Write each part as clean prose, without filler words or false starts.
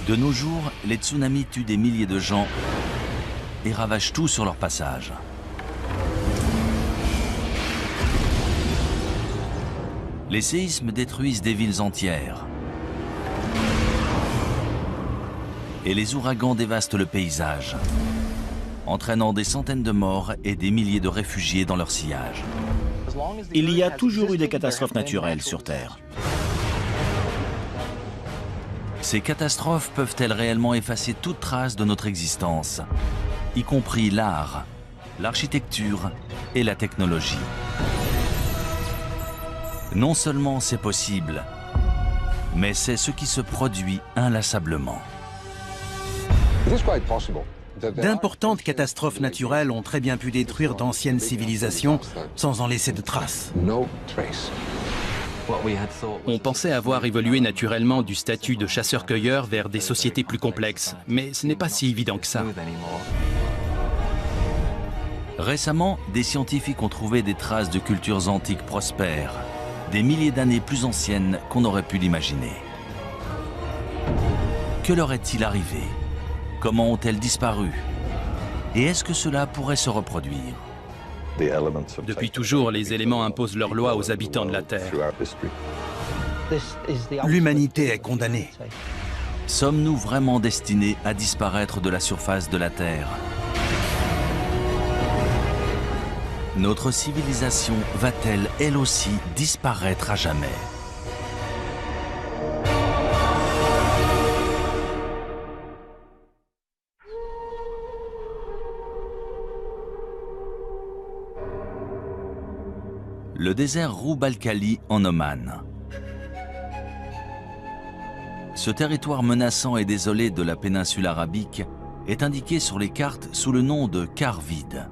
De nos jours, les tsunamis tuent des milliers de gens et ravagent tout sur leur passage. Les séismes détruisent des villes entières. Et les ouragans dévastent le paysage, entraînant des centaines de morts et des milliers de réfugiés dans leur sillage. Il y a toujours eu des catastrophes naturelles sur Terre. Ces catastrophes peuvent-elles réellement effacer toute trace de notre existence, y compris l'art, l'architecture et la technologie? Non seulement c'est possible, mais c'est ce qui se produit inlassablement. D'importantes catastrophes naturelles ont très bien pu détruire d'anciennes civilisations sans en laisser de traces. On pensait avoir évolué naturellement du statut de chasseur-cueilleur vers des sociétés plus complexes, mais ce n'est pas si évident que ça. Récemment, des scientifiques ont trouvé des traces de cultures antiques prospères, des milliers d'années plus anciennes qu'on aurait pu l'imaginer. Que leur est-il arrivé? Comment ont-elles disparu? Et est-ce que cela pourrait se reproduire? Depuis toujours, les éléments imposent leurs lois aux habitants de la Terre. L'humanité est condamnée. Sommes-nous vraiment destinés à disparaître de la surface de la Terre? Notre civilisation va-t-elle, elle aussi, disparaître à jamais? Le désert Roub al-Khali en Oman. Ce territoire menaçant et désolé de la péninsule arabique est indiqué sur les cartes sous le nom de quart vide.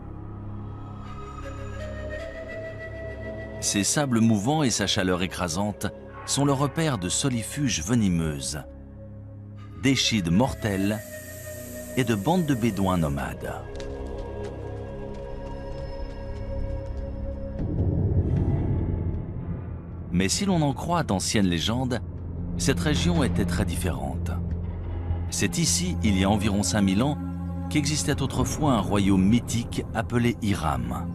Ses sables mouvants et sa chaleur écrasante sont le repère de solifuges venimeuses, d'échides mortels et de bandes de bédouins nomades. Mais si l'on en croit d'anciennes légendes, cette région était très différente. C'est ici, il y a environ 5000 ans, qu'existait autrefois un royaume mythique appelé Hiram.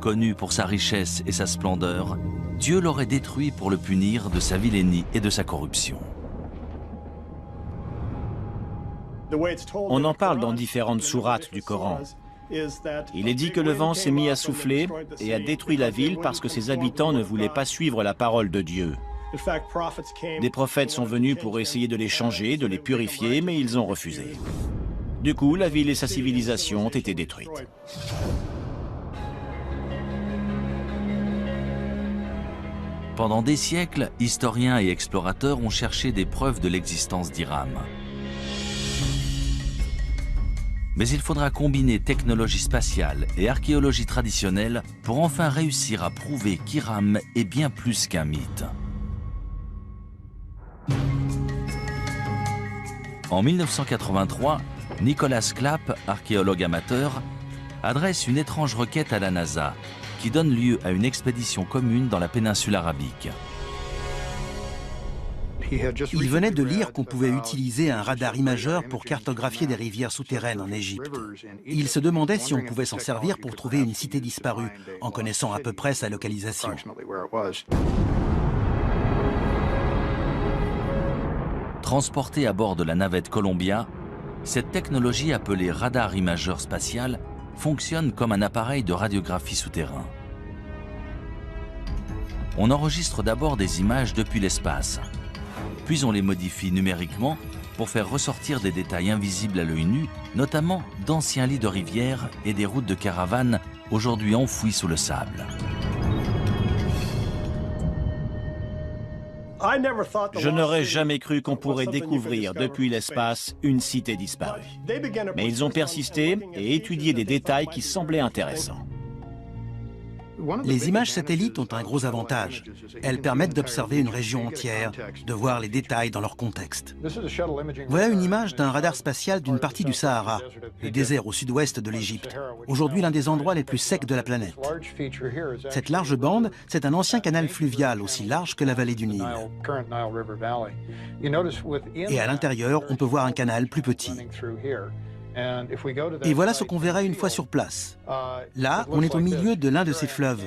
Connu pour sa richesse et sa splendeur, Dieu l'aurait détruit pour le punir de sa vilainie et de sa corruption. On en parle dans différentes sourates du Coran. Il est dit que le vent s'est mis à souffler et a détruit la ville parce que ses habitants ne voulaient pas suivre la parole de Dieu. Des prophètes sont venus pour essayer de les changer, de les purifier, mais ils ont refusé. Du coup, la ville et sa civilisation ont été détruites. Pendant des siècles, historiens et explorateurs ont cherché des preuves de l'existence d'Hiram. Mais il faudra combiner technologie spatiale et archéologie traditionnelle pour enfin réussir à prouver qu'Hiram est bien plus qu'un mythe. En 1983, Nicholas Clapp, archéologue amateur, adresse une étrange requête à la NASA qui donne lieu à une expédition commune dans la péninsule arabique. Il venait de lire qu'on pouvait utiliser un radar imageur pour cartographier des rivières souterraines en Égypte. Il se demandait si on pouvait s'en servir pour trouver une cité disparue, en connaissant à peu près sa localisation. Transportée à bord de la navette Columbia, cette technologie appelée radar imageur spatial fonctionne comme un appareil de radiographie souterrain. On enregistre d'abord des images depuis l'espace, puis on les modifie numériquement pour faire ressortir des détails invisibles à l'œil nu, notamment d'anciens lits de rivières et des routes de caravanes aujourd'hui enfouies sous le sable. Je n'aurais jamais cru qu'on pourrait découvrir depuis l'espace une cité disparue. Mais ils ont persisté et étudié des détails qui semblaient intéressants. Les images satellites ont un gros avantage. Elles permettent d'observer une région entière, de voir les détails dans leur contexte. Voilà une image d'un radar spatial d'une partie du Sahara, le désert au sud-ouest de l'Égypte, aujourd'hui l'un des endroits les plus secs de la planète. Cette large bande, c'est un ancien canal fluvial aussi large que la vallée du Nil. Et à l'intérieur, on peut voir un canal plus petit. Et voilà ce qu'on verrait une fois sur place. Là, on est au milieu de l'un de ces fleuves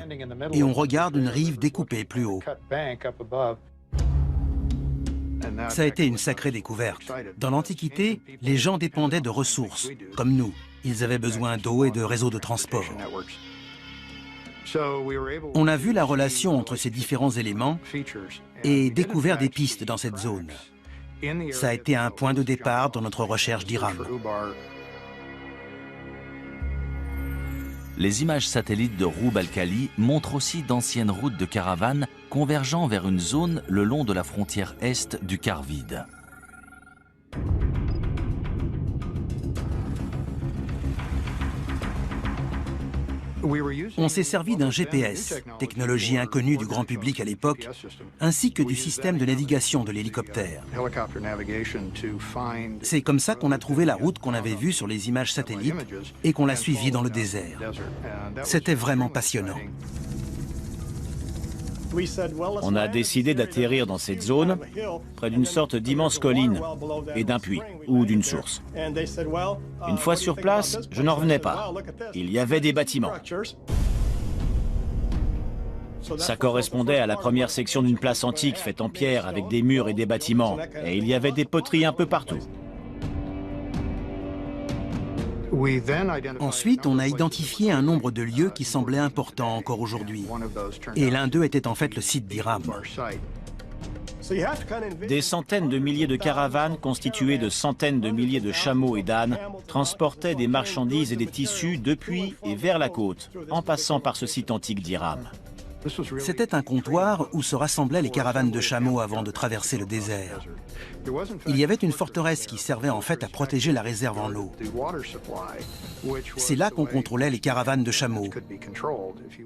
et on regarde une rive découpée plus haut. Ça a été une sacrée découverte. Dans l'Antiquité, les gens dépendaient de ressources, comme nous. Ils avaient besoin d'eau et de réseaux de transport. On a vu la relation entre ces différents éléments et découvert des pistes dans cette zone. Ça a été un point de départ dans notre recherche d'Iram. Les images satellites de Roub al-Khali montrent aussi d'anciennes routes de caravanes convergeant vers une zone le long de la frontière est du quart vide. On s'est servi d'un GPS, technologie inconnue du grand public à l'époque, ainsi que du système de navigation de l'hélicoptère. C'est comme ça qu'on a trouvé la route qu'on avait vue sur les images satellites et qu'on l'a suivie dans le désert. C'était vraiment passionnant. On a décidé d'atterrir dans cette zone, près d'une sorte d'immense colline et d'un puits ou d'une source. Une fois sur place, je n'en revenais pas. Il y avait des bâtiments. Ça correspondait à la première section d'une place antique faite en pierre avec des murs et des bâtiments. Et il y avait des poteries un peu partout. Ensuite, on a identifié un nombre de lieux qui semblaient importants encore aujourd'hui. Et l'un d'eux était en fait le site d'Iram. Des centaines de milliers de caravanes constituées de centaines de milliers de chameaux et d'ânes transportaient des marchandises et des tissus depuis et vers la côte, en passant par ce site antique d'Iram. C'était un comptoir où se rassemblaient les caravanes de chameaux avant de traverser le désert. Il y avait une forteresse qui servait en fait à protéger la réserve en eau. C'est là qu'on contrôlait les caravanes de chameaux.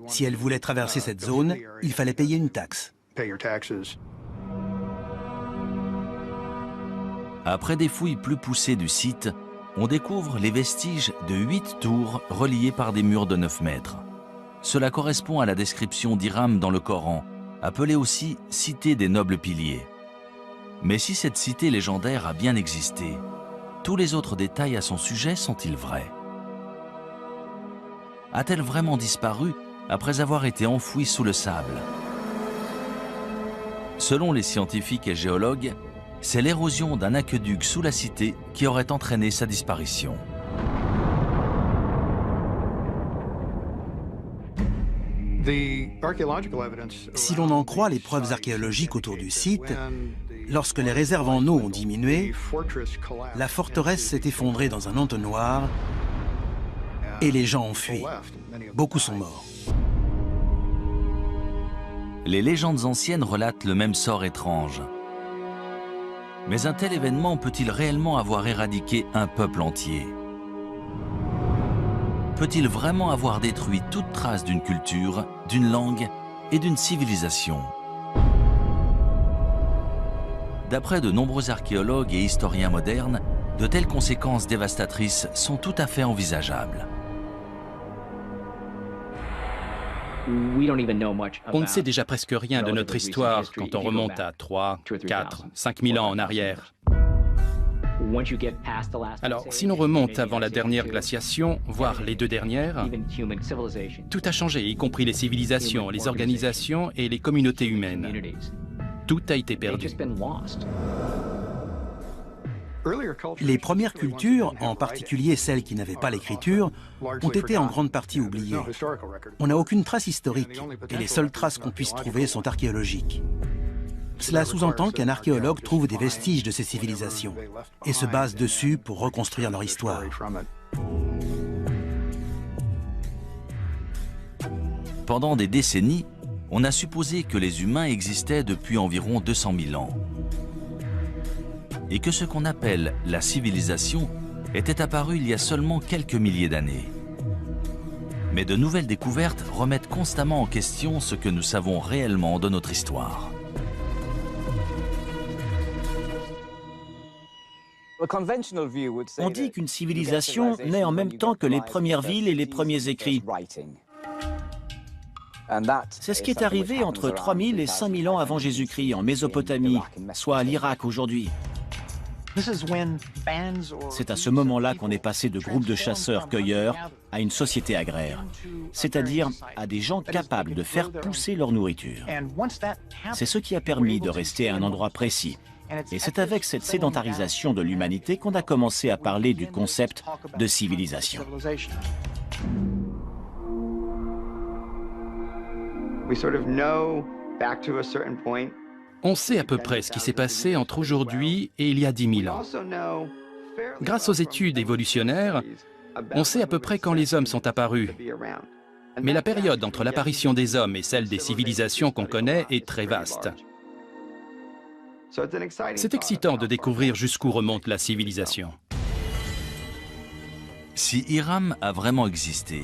Si elles voulaient traverser cette zone, il fallait payer une taxe. Après des fouilles plus poussées du site, on découvre les vestiges de 8 tours reliées par des murs de 9 mètres. Cela correspond à la description d'Iram dans le Coran, appelée aussi « cité des nobles piliers ». Mais si cette cité légendaire a bien existé, tous les autres détails à son sujet sont-ils vrais? A-t-elle vraiment disparu après avoir été enfouie sous le sable? Selon les scientifiques et géologues, c'est l'érosion d'un aqueduc sous la cité qui aurait entraîné sa disparition. Si l'on en croit les preuves archéologiques autour du site, lorsque les réserves en eau ont diminué, la forteresse s'est effondrée dans un entonnoir et les gens ont fui. Beaucoup sont morts. Les légendes anciennes relatent le même sort étrange. Mais un tel événement peut-il réellement avoir éradiqué un peuple entier? Peut-il vraiment avoir détruit toute trace d'une culture, d'une langue et d'une civilisation? D'après de nombreux archéologues et historiens modernes, de telles conséquences dévastatrices sont tout à fait envisageables. On ne sait déjà presque rien de notre histoire quand on remonte à 3, 4, 5 000 ans en arrière. Alors, si l'on remonte avant la dernière glaciation, voire les deux dernières, tout a changé, y compris les civilisations, les organisations et les communautés humaines. Tout a été perdu. Les premières cultures, en particulier celles qui n'avaient pas l'écriture, ont été en grande partie oubliées. On n'a aucune trace historique et les seules traces qu'on puisse trouver sont archéologiques. Cela sous-entend qu'un archéologue trouve des vestiges de ces civilisations et se base dessus pour reconstruire leur histoire. Pendant des décennies, on a supposé que les humains existaient depuis environ 200 000 ans. Et que ce qu'on appelle la civilisation était apparu il y a seulement quelques milliers d'années. Mais de nouvelles découvertes remettent constamment en question ce que nous savons réellement de notre histoire. On dit qu'une civilisation naît en même temps que les premières villes et les premiers écrits. C'est ce qui est arrivé entre 3000 et 5000 ans avant Jésus-Christ en Mésopotamie, soit à l'Irak aujourd'hui. C'est à ce moment-là qu'on est passé de groupes de chasseurs-cueilleurs à une société agraire, c'est-à-dire à des gens capables de faire pousser leur nourriture. C'est ce qui a permis de rester à un endroit précis. Et c'est avec cette sédentarisation de l'humanité qu'on a commencé à parler du concept de civilisation. On sait à peu près ce qui s'est passé entre aujourd'hui et il y a 10 000 ans. Grâce aux études évolutionnaires, on sait à peu près quand les hommes sont apparus. Mais la période entre l'apparition des hommes et celle des civilisations qu'on connaît est très vaste. C'est excitant de découvrir jusqu'où remonte la civilisation. Si Hiram a vraiment existé,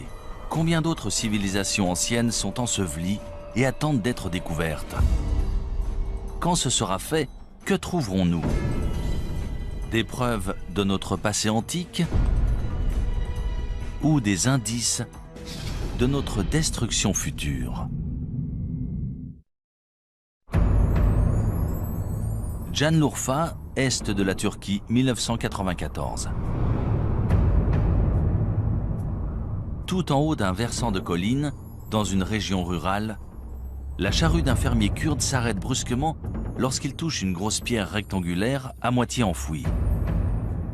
combien d'autres civilisations anciennes sont ensevelies et attendent d'être découvertes? Quand ce sera fait, que trouverons-nous? Des preuves de notre passé antique ou des indices de notre destruction future? Şanlıurfa, est de la Turquie, 1994. Tout en haut d'un versant de colline, dans une région rurale, la charrue d'un fermier kurde s'arrête brusquement lorsqu'il touche une grosse pierre rectangulaire à moitié enfouie.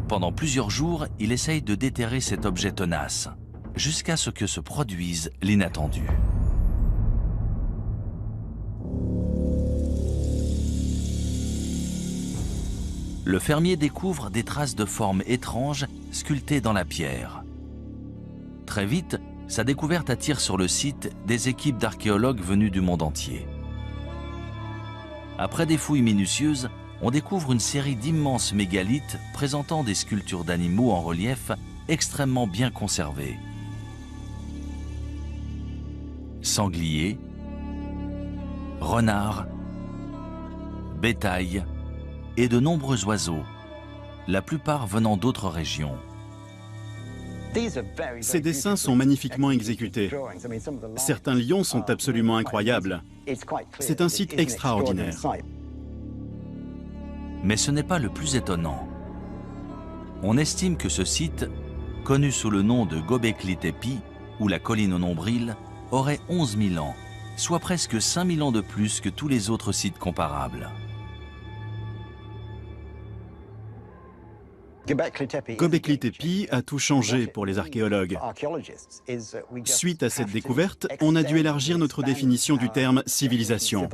Pendant plusieurs jours, il essaye de déterrer cet objet tenace, jusqu'à ce que se produise l'inattendu. Le fermier découvre des traces de formes étranges sculptées dans la pierre. Très vite, sa découverte attire sur le site des équipes d'archéologues venus du monde entier. Après des fouilles minutieuses, on découvre une série d'immenses mégalithes présentant des sculptures d'animaux en relief extrêmement bien conservées. Sangliers, renards, bétail et de nombreux oiseaux, la plupart venant d'autres régions. Ces dessins sont magnifiquement exécutés. Certains lions sont absolument incroyables. C'est un site extraordinaire. Mais ce n'est pas le plus étonnant. On estime que ce site, connu sous le nom de Göbekli Tepe, ou la colline au nombril, aurait 11 000 ans, soit presque 5 000 ans de plus que tous les autres sites comparables. Göbekli Tepe a tout changé pour les archéologues. Suite à cette découverte, on a dû élargir notre définition du terme civilisation.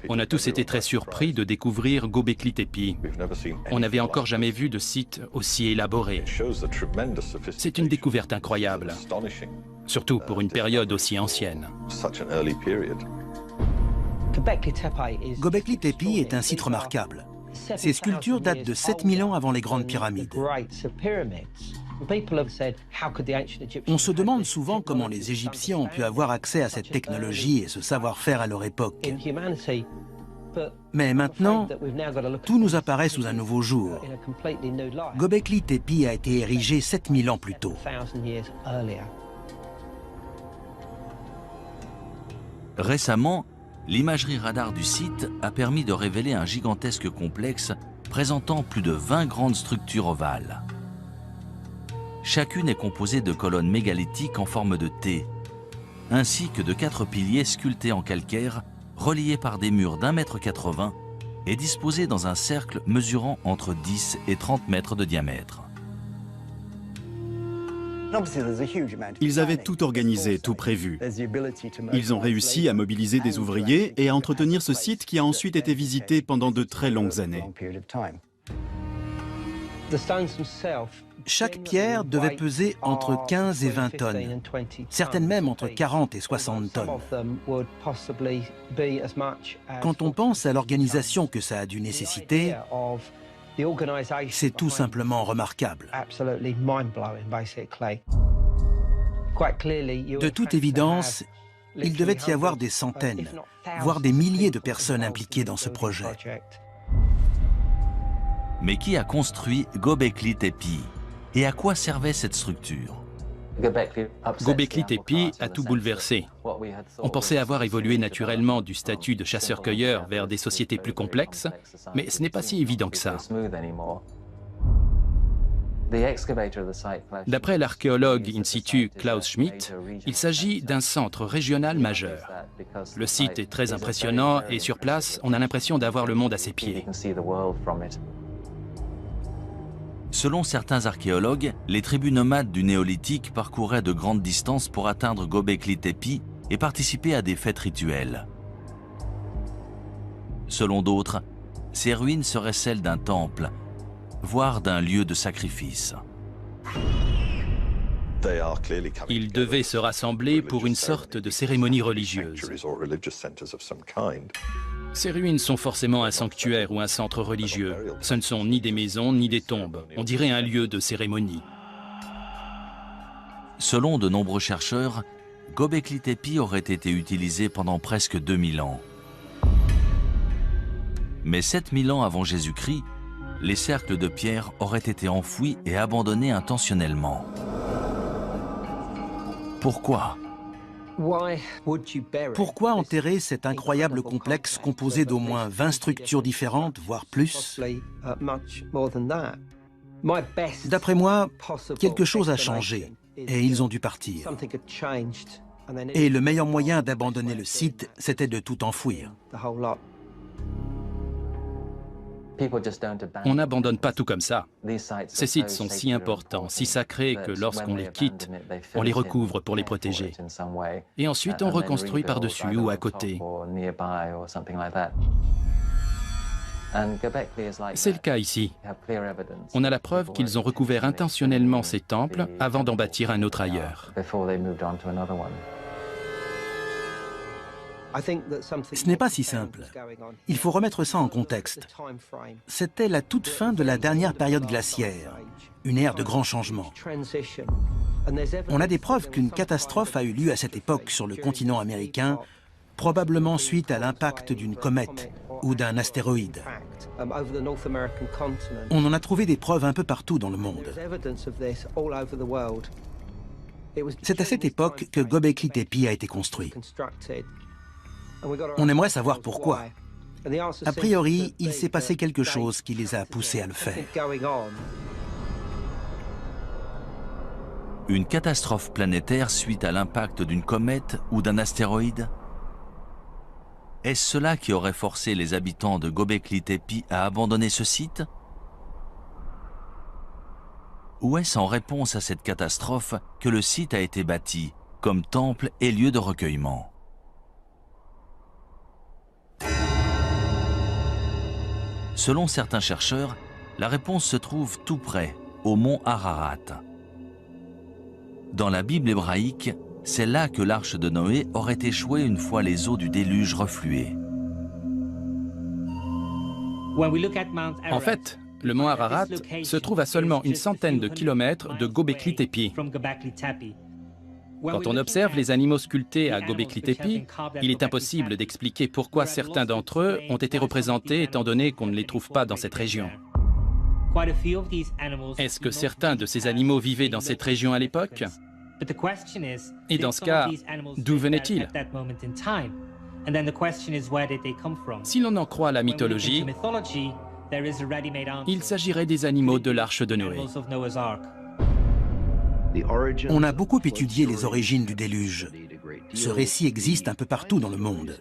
On a tous été très surpris de découvrir Göbekli Tepe. On n'avait encore jamais vu de site aussi élaboré. C'est une découverte incroyable, surtout pour une période aussi ancienne. Göbekli Tepe est un site remarquable. Ces sculptures datent de 7000 ans avant les grandes pyramides. On se demande souvent comment les Égyptiens ont pu avoir accès à cette technologie et ce savoir-faire à leur époque. Mais maintenant, tout nous apparaît sous un nouveau jour. Göbekli Tepe a été érigé 7000 ans plus tôt. Récemment, l'imagerie radar du site a permis de révéler un gigantesque complexe présentant plus de 20 grandes structures ovales. Chacune est composée de colonnes mégalithiques en forme de T, ainsi que de 4 piliers sculptés en calcaire, reliés par des murs d'1,80 m et disposés dans un cercle mesurant entre 10 et 30 mètres de diamètre. Ils avaient tout organisé, tout prévu. Ils ont réussi à mobiliser des ouvriers et à entretenir ce site qui a ensuite été visité pendant de très longues années. Chaque pierre devait peser entre 15 et 20 tonnes, certaines même entre 40 et 60 tonnes. Quand on pense à l'organisation que ça a dû nécessiter, C'est tout simplement remarquable. De toute évidence, il devait y avoir des centaines, voire des milliers de personnes impliquées dans ce projet. Mais qui a construit Göbekli Tepe? Et à quoi servait cette structure? Göbekli Tepe a tout bouleversé. On pensait avoir évolué naturellement du statut de chasseur-cueilleur vers des sociétés plus complexes, mais ce n'est pas si évident que ça. D'après l'archéologue in situ Klaus Schmidt, il s'agit d'un centre régional majeur. Le site est très impressionnant et sur place, on a l'impression d'avoir le monde à ses pieds. Selon certains archéologues, les tribus nomades du néolithique parcouraient de grandes distances pour atteindre Göbekli Tepe et participer à des fêtes rituelles. Selon d'autres, ces ruines seraient celles d'un temple, voire d'un lieu de sacrifice. Ils devaient se rassembler pour une sorte de cérémonie religieuse. Ces ruines sont forcément un sanctuaire ou un centre religieux. Ce ne sont ni des maisons ni des tombes. On dirait un lieu de cérémonie. Selon de nombreux chercheurs, Göbekli Tepe aurait été utilisé pendant presque 2000 ans. Mais 7000 ans avant Jésus-Christ, les cercles de pierre auraient été enfouis et abandonnés intentionnellement. Pourquoi? Pourquoi enterrer cet incroyable complexe composé d'au moins 20 structures différentes, voire plus? D'après moi, quelque chose a changé et ils ont dû partir. Et le meilleur moyen d'abandonner le site, c'était de tout enfouir. On n'abandonne pas tout comme ça. Ces sites sont si importants, si sacrés que lorsqu'on les quitte, on les recouvre pour les protéger. Et ensuite, on reconstruit par-dessus ou à côté. C'est le cas ici. On a la preuve qu'ils ont recouvert intentionnellement ces temples avant d'en bâtir un autre ailleurs. Ce n'est pas si simple. Il faut remettre ça en contexte. C'était la toute fin de la dernière période glaciaire, une ère de grands changements. On a des preuves qu'une catastrophe a eu lieu à cette époque sur le continent américain, probablement suite à l'impact d'une comète ou d'un astéroïde. On en a trouvé des preuves un peu partout dans le monde. C'est à cette époque que Göbekli Tepe a été construit. On aimerait savoir pourquoi. A priori, il s'est passé quelque chose qui les a poussés à le faire. Une catastrophe planétaire suite à l'impact d'une comète ou d'un astéroïde? Est-ce cela qui aurait forcé les habitants de Göbekli Tepe à abandonner ce site? Ou est-ce en réponse à cette catastrophe que le site a été bâti comme temple et lieu de recueillement? Selon certains chercheurs, la réponse se trouve tout près, au mont Ararat. Dans la Bible hébraïque, c'est là que l'arche de Noé aurait échoué une fois les eaux du déluge refluées. En fait, le mont Ararat se trouve à seulement une centaine de kilomètres de Göbekli Tepe. Quand on observe les animaux sculptés à Göbekli Tepe, il est impossible d'expliquer pourquoi certains d'entre eux ont été représentés étant donné qu'on ne les trouve pas dans cette région. Est-ce que certains de ces animaux vivaient dans cette région à l'époque? Et dans ce cas, d'où venaient-ils? Si l'on en croit la mythologie, il s'agirait des animaux de l'arche de Noé. On a beaucoup étudié les origines du déluge. Ce récit existe un peu partout dans le monde.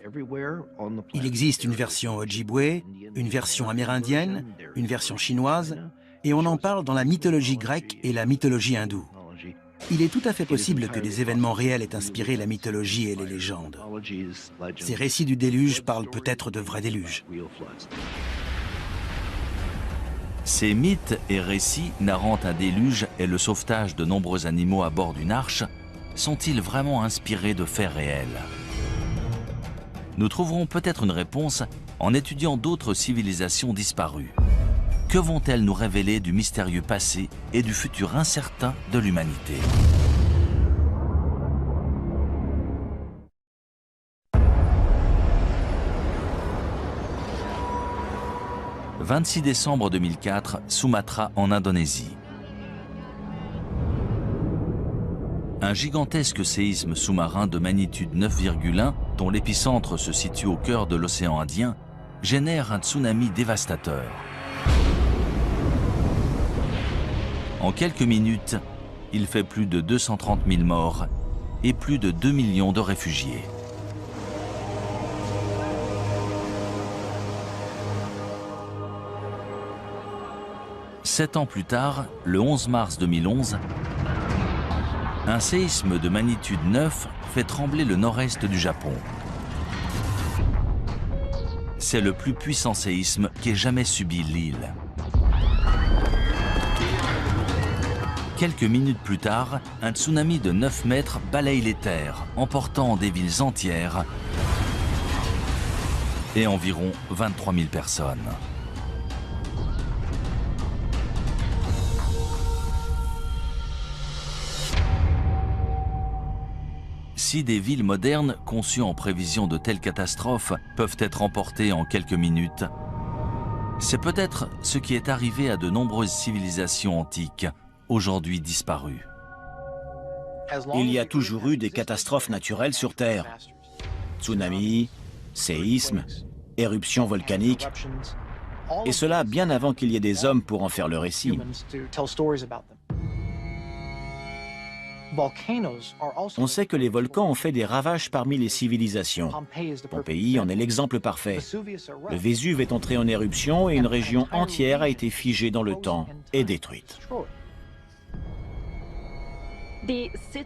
Il existe une version Ojibwe, une version amérindienne, une version chinoise, et on en parle dans la mythologie grecque et la mythologie hindoue. Il est tout à fait possible que des événements réels aient inspiré la mythologie et les légendes. Ces récits du déluge parlent peut-être de vrais déluges. Ces mythes et récits narrant un déluge et le sauvetage de nombreux animaux à bord d'une arche sont-ils vraiment inspirés de faits réels? Nous trouverons peut-être une réponse en étudiant d'autres civilisations disparues. Que vont-elles nous révéler du mystérieux passé et du futur incertain de l'humanité ? « 26 décembre 2004, Sumatra en Indonésie. Un gigantesque séisme sous-marin de magnitude 9,1, dont l'épicentre se situe au cœur de l'océan Indien, génère un tsunami dévastateur. En quelques minutes, il fait plus de 230 000 morts et plus de 2 millions de réfugiés. Sept ans plus tard, le 11 mars 2011, un séisme de magnitude 9 fait trembler le nord-est du Japon. C'est le plus puissant séisme qu'ait jamais subi l'île. Quelques minutes plus tard, un tsunami de 9 mètres balaye les terres, emportant des villes entières et environ 23 000 personnes. Si des villes modernes conçues en prévision de telles catastrophes peuvent être emportées en quelques minutes, c'est peut-être ce qui est arrivé à de nombreuses civilisations antiques, aujourd'hui disparues. Il y a toujours eu des catastrophes naturelles sur Terre. Tsunamis, séismes, éruptions volcaniques, et cela bien avant qu'il y ait des hommes pour en faire le récit. On sait que les volcans ont fait des ravages parmi les civilisations. Pompéi en est l'exemple parfait. Le Vésuve est entré en éruption et une région entière a été figée dans le temps et détruite.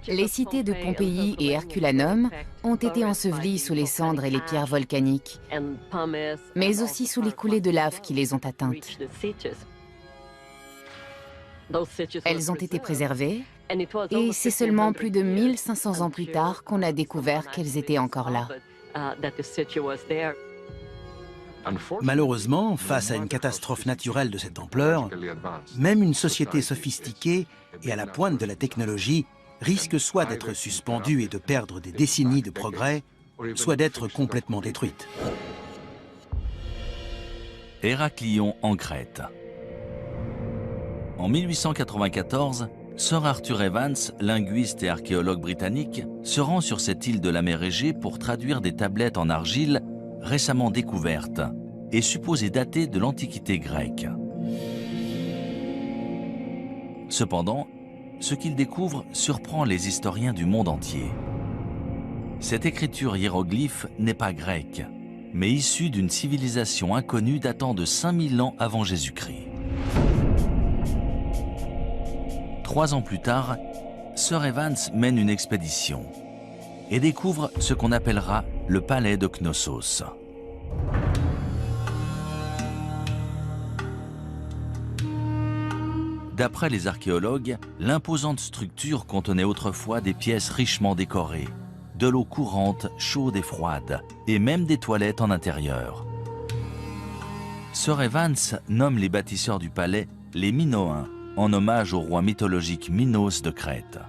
Les cités de Pompéi et Herculanum ont été ensevelies sous les cendres et les pierres volcaniques, mais aussi sous les coulées de lave qui les ont atteintes. Elles ont été préservées, et c'est seulement plus de 1500 ans plus tard qu'on a découvert qu'elles étaient encore là. Malheureusement, face à une catastrophe naturelle de cette ampleur, même une société sophistiquée et à la pointe de la technologie risque soit d'être suspendue et de perdre des décennies de progrès, soit d'être complètement détruite. Héraclion en Crète. En 1894, Sir Arthur Evans, linguiste et archéologue britannique, se rend sur cette île de la mer Égée pour traduire des tablettes en argile récemment découvertes et supposées datées de l'Antiquité grecque. Cependant, ce qu'il découvre surprend les historiens du monde entier. Cette écriture hiéroglyphe n'est pas grecque, mais issue d'une civilisation inconnue datant de 5000 ans avant Jésus-Christ. 3 ans plus tard, Sir Evans mène une expédition et découvre ce qu'on appellera le palais de Knossos. D'après les archéologues, l'imposante structure contenait autrefois des pièces richement décorées, de l'eau courante, chaude et froide, et même des toilettes en intérieur. Sir Evans nomme les bâtisseurs du palais les Minoens, en hommage au roi mythologique Minos de Crète.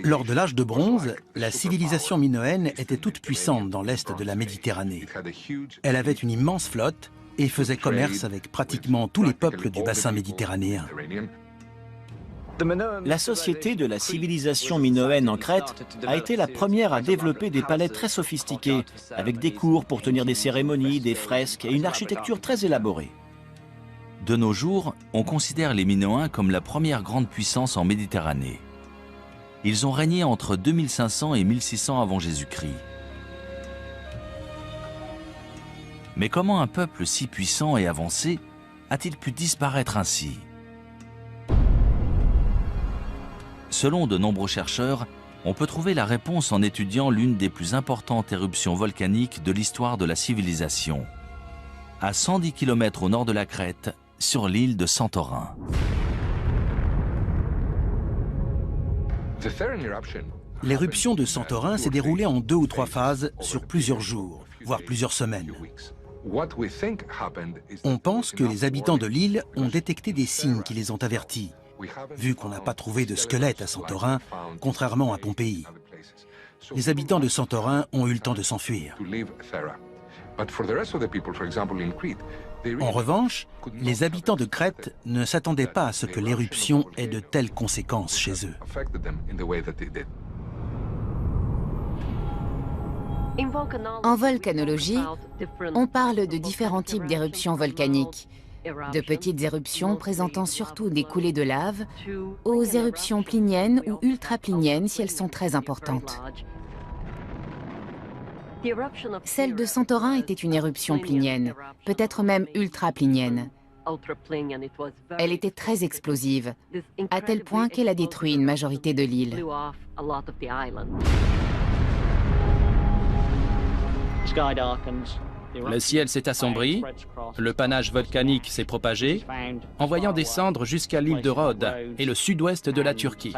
Lors de l'âge de bronze, la civilisation minoenne était toute puissante dans l'est de la Méditerranée. Elle avait une immense flotte et faisait commerce avec pratiquement tous les peuples du bassin méditerranéen. La société de la civilisation minoenne en Crète a été la première à développer des palais très sophistiqués, avec des cours pour tenir des cérémonies, des fresques et une architecture très élaborée. De nos jours, on considère les Minoens comme la première grande puissance en Méditerranée. Ils ont régné entre 2500 et 1600 avant Jésus-Christ. Mais comment un peuple si puissant et avancé a-t-il pu disparaître ainsi? Selon de nombreux chercheurs, on peut trouver la réponse en étudiant l'une des plus importantes éruptions volcaniques de l'histoire de la civilisation, à 110 km au nord de la Crète, sur l'île de Santorin. L'éruption de Santorin s'est déroulée en 2 ou 3 phases sur plusieurs jours, voire plusieurs semaines. On pense que les habitants de l'île ont détecté des signes qui les ont avertis, vu qu'on n'a pas trouvé de squelette à Santorin, contrairement à Pompéi. Les habitants de Santorin ont eu le temps de s'enfuir. En revanche, les habitants de Crète ne s'attendaient pas à ce que l'éruption ait de telles conséquences chez eux. En volcanologie, on parle de différents types d'éruptions volcaniques, de petites éruptions présentant surtout des coulées de lave, aux éruptions pliniennes ou ultrapliniennes si elles sont très importantes. Celle de Santorin était une éruption plinienne, peut-être même ultraplinienne. Elle était très explosive, à tel point qu'elle a détruit une majorité de l'île. Le ciel s'est assombri, le panache volcanique s'est propagé, envoyant des cendres jusqu'à l'île de Rhodes et le sud-ouest de la Turquie.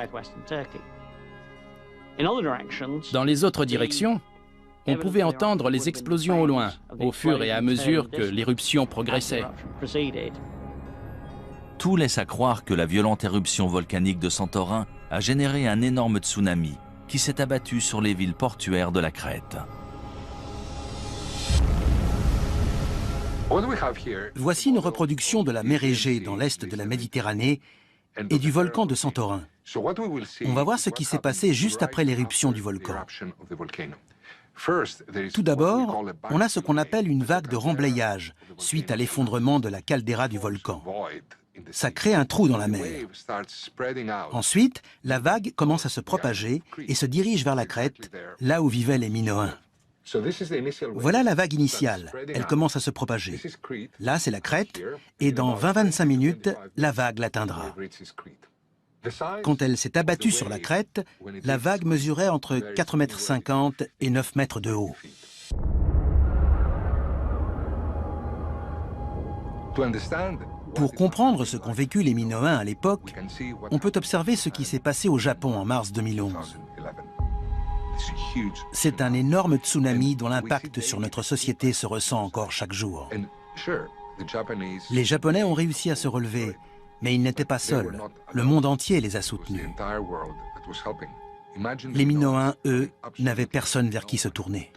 Dans les autres directions, on pouvait entendre les explosions au loin, au fur et à mesure que l'éruption progressait. Tout laisse à croire que la violente éruption volcanique de Santorin a généré un énorme tsunami qui s'est abattu sur les villes portuaires de la Crète. Voici une reproduction de la mer Égée dans l'est de la Méditerranée et du volcan de Santorin. On va voir ce qui s'est passé juste après l'éruption du volcan. Tout d'abord, on a ce qu'on appelle une vague de remblayage suite à l'effondrement de la caldeira du volcan. Ça crée un trou dans la mer. Ensuite, la vague commence à se propager et se dirige vers la Crète, là où vivaient les Minoens. Voilà la vague initiale, elle commence à se propager. Là, c'est la Crète, et dans 20-25 minutes, la vague l'atteindra. Quand elle s'est abattue sur la Crète, la vague mesurait entre 4,50 m et 9 mètres de haut. Pour comprendre ce qu'ont vécu les Minoens à l'époque, on peut observer ce qui s'est passé au Japon en mars 2011. C'est un énorme tsunami dont l'impact sur notre société se ressent encore chaque jour. Les Japonais ont réussi à se relever, mais ils n'étaient pas seuls. Le monde entier les a soutenus. Les Minoens, eux, n'avaient personne vers qui se tourner.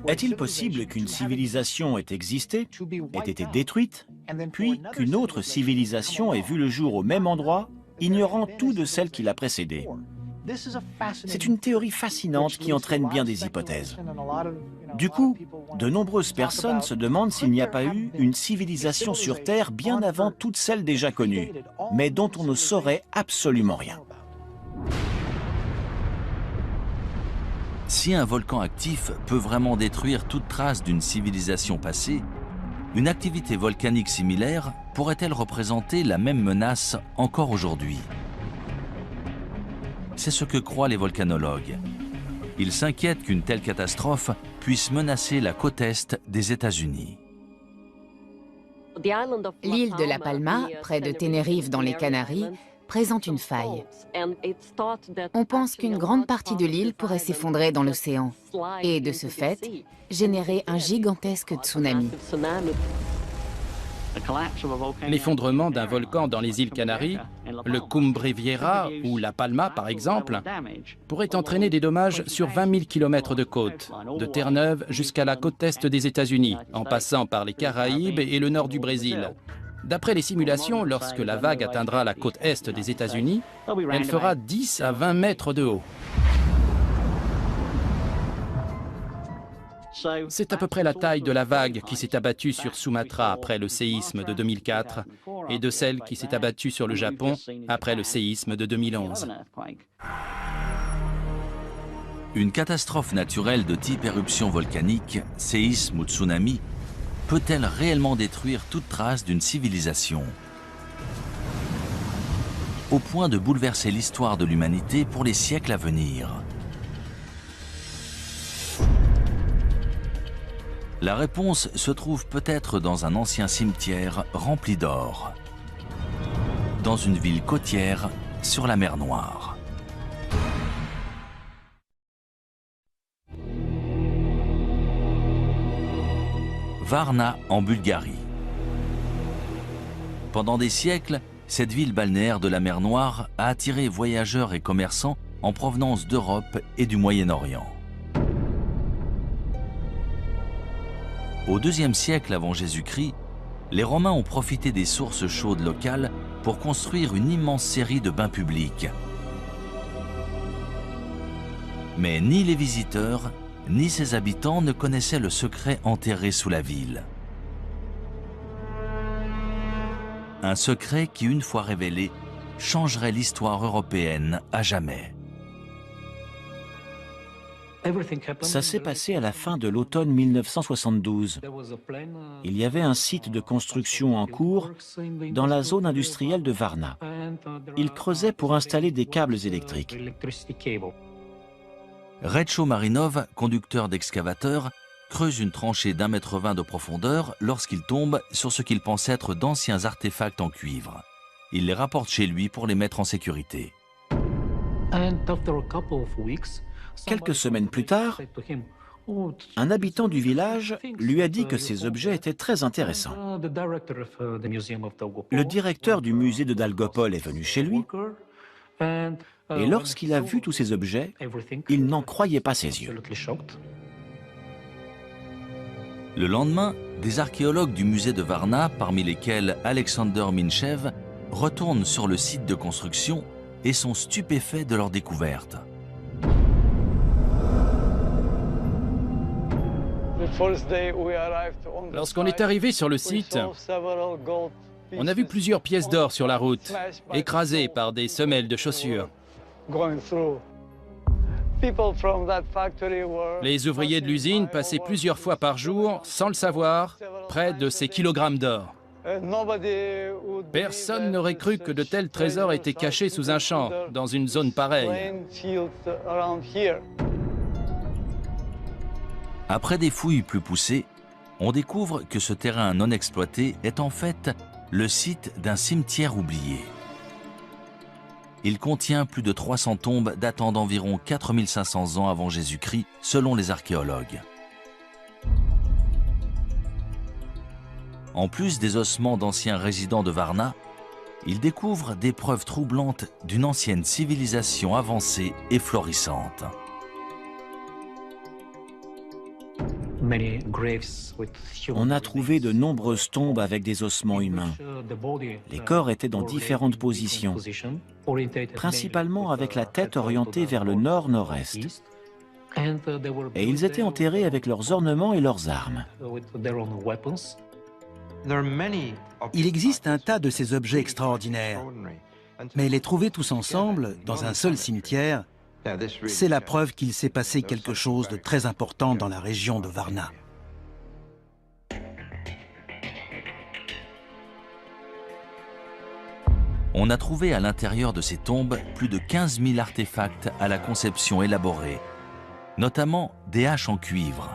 Est-il possible qu'une civilisation ait existé, ait été détruite, puis qu'une autre civilisation ait vu le jour au même endroit, ignorant tout de celle qui l'a précédée? C'est une théorie fascinante qui entraîne bien des hypothèses. Du coup, de nombreuses personnes se demandent s'il n'y a pas eu une civilisation sur Terre bien avant toutes celles déjà connues, mais dont on ne saurait absolument rien. Si un volcan actif peut vraiment détruire toute trace d'une civilisation passée, une activité volcanique similaire pourrait-elle représenter la même menace encore aujourd'hui? C'est ce que croient les volcanologues. Ils s'inquiètent qu'une telle catastrophe puisse menacer la côte est des États-Unis. L'île de La Palma, près de Tenerife dans les Canaries, présente une faille. On pense qu'une grande partie de l'île pourrait s'effondrer dans l'océan et, de ce fait, générer un gigantesque tsunami. L'effondrement d'un volcan dans les îles Canaries, le Cumbre Vieja ou La Palma par exemple, pourrait entraîner des dommages sur 20 000 km de côte, de Terre-Neuve jusqu'à la côte est des États-Unis, en passant par les Caraïbes et le nord du Brésil. D'après les simulations, lorsque la vague atteindra la côte est des États-Unis, elle fera 10 à 20 mètres de haut. C'est à peu près la taille de la vague qui s'est abattue sur Sumatra après le séisme de 2004 et de celle qui s'est abattue sur le Japon après le séisme de 2011. Une catastrophe naturelle de type éruption volcanique, séisme ou tsunami, peut-elle réellement détruire toute trace d'une civilisation? Au point de bouleverser l'histoire de l'humanité pour les siècles à venir. La réponse se trouve peut-être dans un ancien cimetière rempli d'or. dans une ville côtière sur la mer Noire. Varna en Bulgarie. Pendant des siècles, cette ville balnéaire de la mer Noire a attiré voyageurs et commerçants en provenance d'Europe et du Moyen-Orient. Au IIe siècle avant Jésus-Christ, les Romains ont profité des sources chaudes locales pour construire une immense série de bains publics. Mais ni les visiteurs, ni ses habitants ne connaissaient le secret enterré sous la ville. Un secret qui, une fois révélé, changerait l'histoire européenne à jamais. Ça s'est passé à la fin de l'automne 1972. Il y avait un site de construction en cours dans la zone industrielle de Varna. Ils creusaient pour installer des câbles électriques. Retcho Marinov, conducteur d'excavateur, creuse une tranchée d'1,20 m de profondeur lorsqu'il tombe sur ce qu'il pense être d'anciens artefacts en cuivre. Il les rapporte chez lui pour les mettre en sécurité. Quelques semaines plus tard, un habitant du village lui a dit que ces objets étaient très intéressants. Le directeur du musée de Dalgopol est venu chez lui et lorsqu'il a vu tous ces objets, il n'en croyait pas ses yeux. Le lendemain, des archéologues du musée de Varna, parmi lesquels Alexander Minchev, retournent sur le site de construction et sont stupéfaits de leur découverte. Lorsqu'on est arrivé sur le site, on a vu plusieurs pièces d'or sur la route, écrasées par des semelles de chaussures. Les ouvriers de l'usine passaient plusieurs fois par jour, sans le savoir, près de ces kilogrammes d'or. Personne n'aurait cru que de tels trésors étaient cachés sous un champ, dans une zone pareille. Après des fouilles plus poussées, on découvre que ce terrain non exploité est en fait le site d'un cimetière oublié. Il contient plus de 300 tombes datant d'environ 4500 ans avant Jésus-Christ, selon les archéologues. En plus des ossements d'anciens résidents de Varna, ils découvrent des preuves troublantes d'une ancienne civilisation avancée et florissante. On a trouvé de nombreuses tombes avec des ossements humains. Les corps étaient dans différentes positions, principalement avec la tête orientée vers le nord-nord-est. Et ils étaient enterrés avec leurs ornements et leurs armes. Il existe un tas de ces objets extraordinaires, mais les trouver tous ensemble, dans un seul cimetière, c'est la preuve qu'il s'est passé quelque chose de très important dans la région de Varna. On a trouvé à l'intérieur de ces tombes plus de 15 000 artefacts à la conception élaborée, notamment des haches en cuivre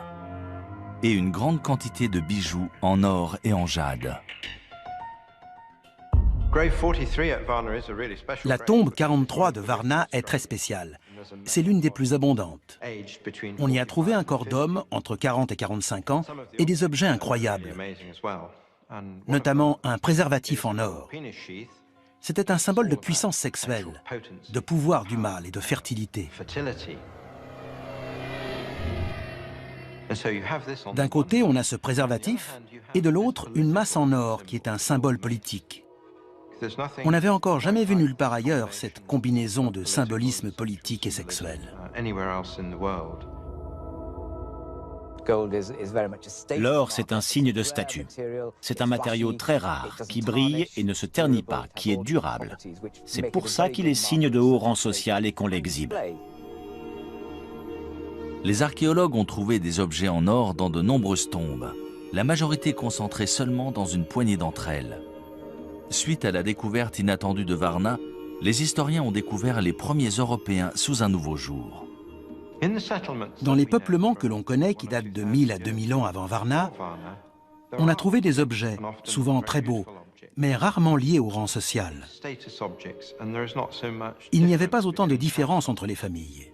et une grande quantité de bijoux en or et en jade. La tombe 43 de Varna est très spéciale. C'est l'une des plus abondantes. On y a trouvé un corps d'homme entre 40 et 45 ans et des objets incroyables, notamment un préservatif en or. C'était un symbole de puissance sexuelle, de pouvoir du mâle et de fertilité. D'un côté, on a ce préservatif, et de l'autre, une masse en or qui est un symbole politique. On n'avait encore jamais vu nulle part ailleurs cette combinaison de symbolisme politique et sexuel. L'or, c'est un signe de statut. C'est un matériau très rare, qui brille et ne se ternit pas, qui est durable. C'est pour ça qu'il est signe de haut rang social et qu'on l'exhibe. Les archéologues ont trouvé des objets en or dans de nombreuses tombes, la majorité concentrée seulement dans une poignée d'entre elles. Suite à la découverte inattendue de Varna, les historiens ont découvert les premiers Européens sous un nouveau jour. Dans les peuplements que l'on connaît, qui datent de 1000 à 2000 ans avant Varna, on a trouvé des objets, souvent très beaux, mais rarement liés au rang social. Il n'y avait pas autant de différence entre les familles.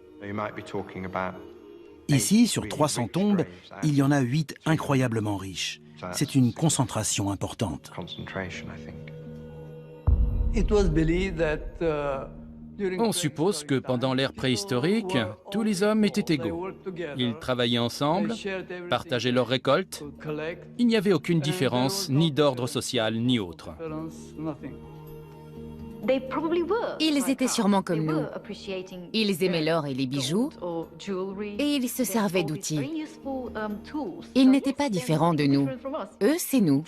Ici, sur 300 tombes, il y en a 8 incroyablement riches. C'est une concentration importante. On suppose que pendant l'ère préhistorique, tous les hommes étaient égaux. Ils travaillaient ensemble, partageaient leurs récoltes. Il n'y avait aucune différence, ni d'ordre social, ni autre. Ils étaient sûrement comme nous. Ils aimaient l'or et les bijoux, et ils se servaient d'outils. Ils n'étaient pas différents de nous. Eux, c'est nous.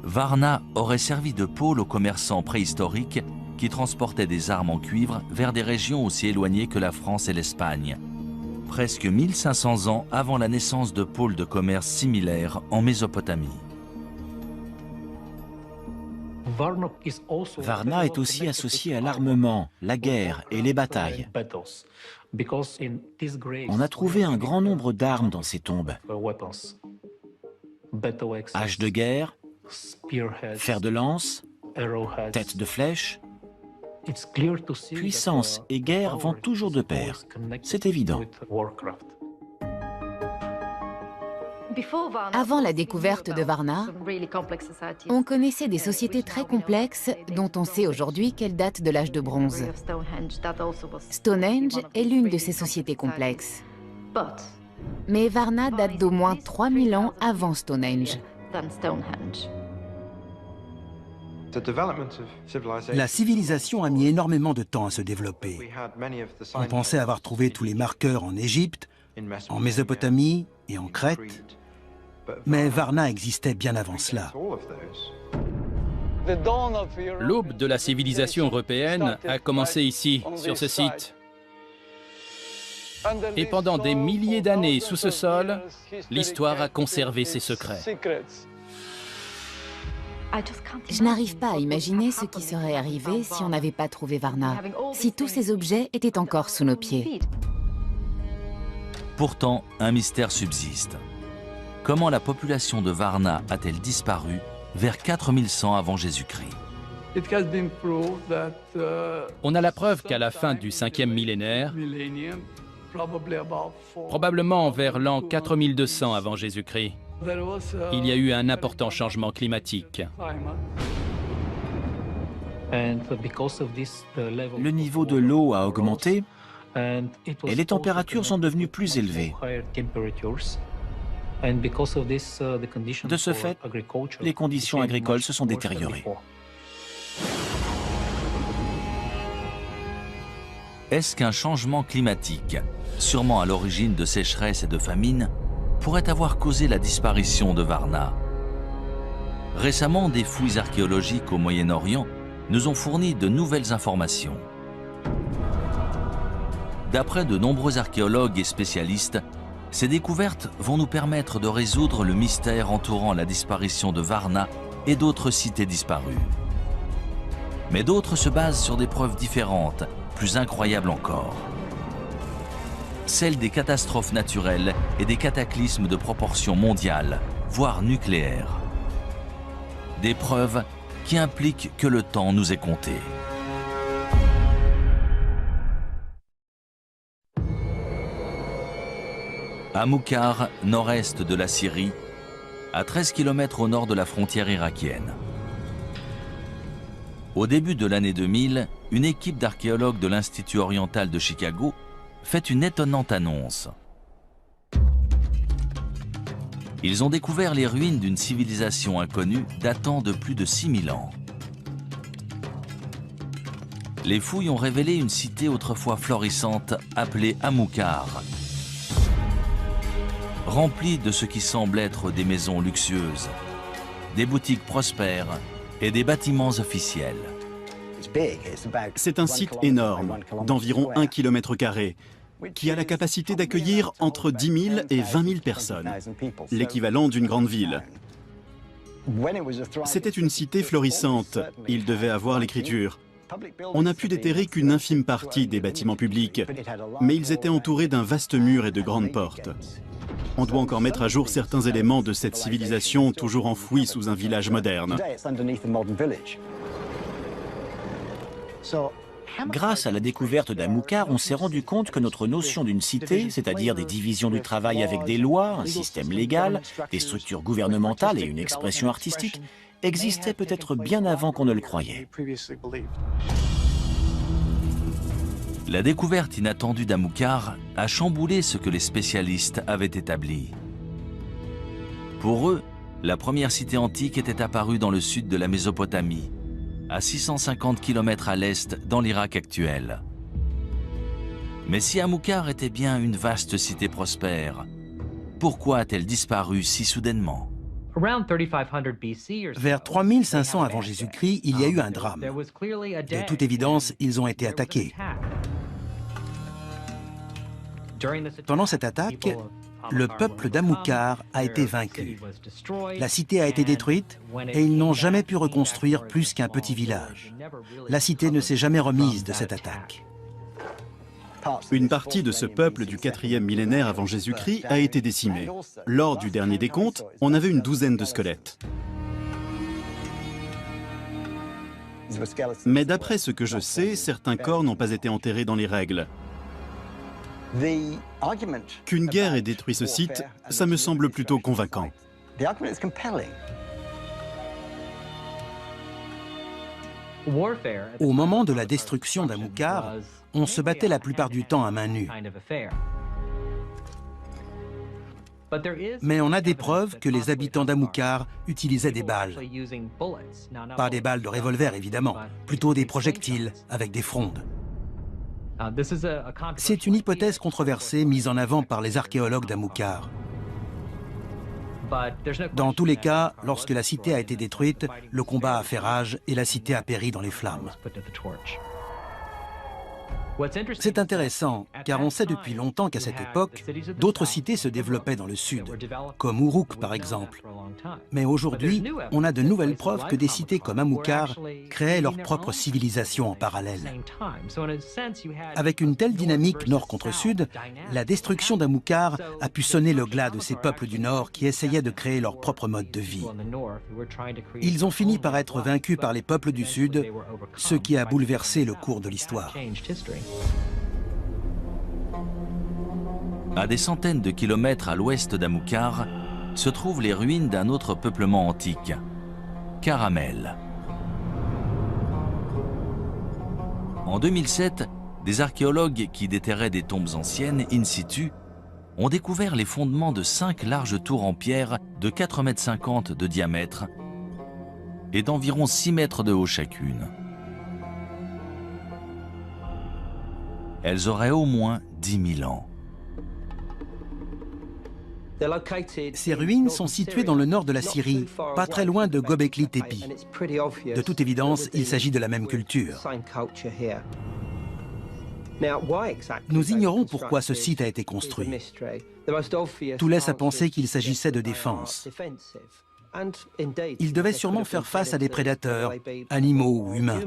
Varna aurait servi de pôle aux commerçants préhistoriques qui transportaient des armes en cuivre vers des régions aussi éloignées que la France et l'Espagne. Presque 1500 ans avant la naissance de pôles de commerce similaires en Mésopotamie. Varna est aussi associé à l'armement, la guerre et les batailles. On a trouvé un grand nombre d'armes dans ces tombes. Haches de guerre, fer de lance, tête de flèche. Puissance et guerre vont toujours de pair. C'est évident. Avant la découverte de Varna, on connaissait des sociétés très complexes dont on sait aujourd'hui qu'elles datent de l'âge de bronze. Stonehenge est l'une de ces sociétés complexes. Mais Varna date d'au moins 3000 ans avant Stonehenge. La civilisation a mis énormément de temps à se développer. On pensait avoir trouvé tous les marqueurs en Égypte, en Mésopotamie et en Crète. Mais Varna existait bien avant cela. L'aube de la civilisation européenne a commencé ici, sur ce site. Et pendant des milliers d'années sous ce sol, l'histoire a conservé ses secrets. Je n'arrive pas à imaginer ce qui serait arrivé si on n'avait pas trouvé Varna, si tous ces objets étaient encore sous nos pieds. Pourtant, un mystère subsiste. Comment la population de Varna a-t-elle disparu vers 4100 avant Jésus-Christ? On a la preuve qu'à la fin du 5e millénaire, probablement vers l'an 4200 avant Jésus-Christ, il y a eu un important changement climatique. Le niveau de l'eau a augmenté et les températures sont devenues plus élevées. De ce fait, les conditions agricoles se sont détériorées. Est-ce qu'un changement climatique, sûrement à l'origine de sécheresses et de famines, pourrait avoir causé la disparition de Varna? Récemment, des fouilles archéologiques au Moyen-Orient nous ont fourni de nouvelles informations. D'après de nombreux archéologues et spécialistes, ces découvertes vont nous permettre de résoudre le mystère entourant la disparition de Varna et d'autres cités disparues. Mais d'autres se basent sur des preuves différentes, plus incroyables encore. Celles des catastrophes naturelles et des cataclysmes de proportions mondiales, voire nucléaires. Des preuves qui impliquent que le temps nous est compté. À Moukhar, nord-est de la Syrie, à 13 km au nord de la frontière irakienne. Au début de l'année 2000, une équipe d'archéologues de l'Institut oriental de Chicago fait une étonnante annonce. Ils ont découvert les ruines d'une civilisation inconnue datant de plus de 6000 ans. Les fouilles ont révélé une cité autrefois florissante appelée Amoukhar, remplie de ce qui semble être des maisons luxueuses, des boutiques prospères et des bâtiments officiels. C'est un site énorme, d'environ 1 km², qui a la capacité d'accueillir entre 10 000 et 20 000 personnes, l'équivalent d'une grande ville. C'était une cité florissante, il devait avoir l'écriture. On n'a pu déterrer qu'une infime partie des bâtiments publics, mais ils étaient entourés d'un vaste mur et de grandes portes. On doit encore mettre à jour certains éléments de cette civilisation toujours enfouie sous un village moderne. Grâce à la découverte d'Amukar, on s'est rendu compte que notre notion d'une cité, c'est-à-dire des divisions du travail avec des lois, un système légal, des structures gouvernementales et une expression artistique, existait peut-être bien avant qu'on ne le croyait. La découverte inattendue d'Amukar a chamboulé ce que les spécialistes avaient établi. Pour eux, la première cité antique était apparue dans le sud de la Mésopotamie, à 650 km à l'est dans l'Irak actuel. Mais si Amukar était bien une vaste cité prospère, pourquoi a-t-elle disparu si soudainement? Vers 3500 avant Jésus-Christ, il y a eu un drame. De toute évidence, ils ont été attaqués. Pendant cette attaque, le peuple d'Amukar a été vaincu. La cité a été détruite et ils n'ont jamais pu reconstruire plus qu'un petit village. La cité ne s'est jamais remise de cette attaque. Une partie de ce peuple du 4e millénaire avant Jésus-Christ a été décimée. Lors du dernier décompte, on avait une douzaine de squelettes. Mais d'après ce que je sais, certains corps n'ont pas été enterrés dans les règles. Qu'une guerre ait détruit ce site, ça me semble plutôt convaincant. Au moment de la destruction d'Amukar, on se battait la plupart du temps à main nue. Mais on a des preuves que les habitants d'Amukar utilisaient des balles. Pas des balles de revolver, évidemment, plutôt des projectiles avec des frondes. C'est une hypothèse controversée mise en avant par les archéologues d'Amukar. Dans tous les cas, lorsque la cité a été détruite, le combat a fait rage et la cité a péri dans les flammes. C'est intéressant, car on sait depuis longtemps qu'à cette époque, d'autres cités se développaient dans le sud, comme Uruk par exemple. Mais aujourd'hui, on a de nouvelles preuves que des cités comme Amukar créaient leur propre civilisation en parallèle. Avec une telle dynamique nord contre sud, la destruction d'Amukar a pu sonner le glas de ces peuples du nord qui essayaient de créer leur propre mode de vie. Ils ont fini par être vaincus par les peuples du sud, ce qui a bouleversé le cours de l'histoire. À des centaines de kilomètres à l'ouest d'Amukar se trouvent les ruines d'un autre peuplement antique, Caramel. En 2007, des archéologues qui déterraient des tombes anciennes in situ ont découvert les fondements de 5 larges tours en pierre de 4,50 m de diamètre et d'environ 6 mètres de haut chacune. Elles auraient au moins 10 000 ans. Ces ruines sont situées dans le nord de la Syrie, pas très loin de Göbekli Tepe. De toute évidence, il s'agit de la même culture. Nous ignorons pourquoi ce site a été construit. Tout laisse à penser qu'il s'agissait de défense. Il devait sûrement faire face à des prédateurs, animaux ou humains.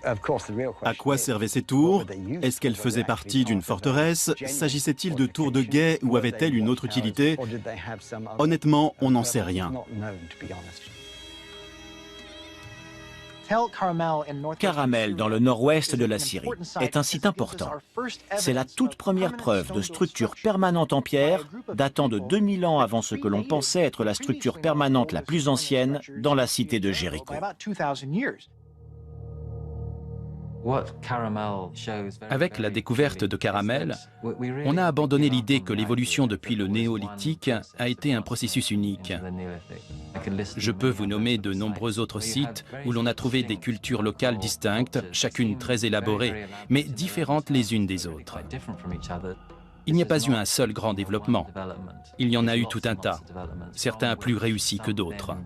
À quoi servaient ces tours? Est-ce qu'elles faisaient partie d'une forteresse? S'agissait-il de tours de guet ou avaient-elles une autre utilité? Honnêtement, on n'en sait rien. Caramel, dans le nord-ouest de la Syrie, est un site important. C'est la toute première preuve de structure permanente en pierre, datant de 2000 ans avant ce que l'on pensait être la structure permanente la plus ancienne dans la cité de Jéricho. Avec la découverte de Caramel, on a abandonné l'idée que l'évolution depuis le néolithique a été un processus unique. Je peux vous nommer de nombreux autres sites où l'on a trouvé des cultures locales distinctes, chacune très élaborée, mais différentes les unes des autres. Il n'y a pas eu un seul grand développement. Il y en a eu tout un tas, certains plus réussis que d'autres.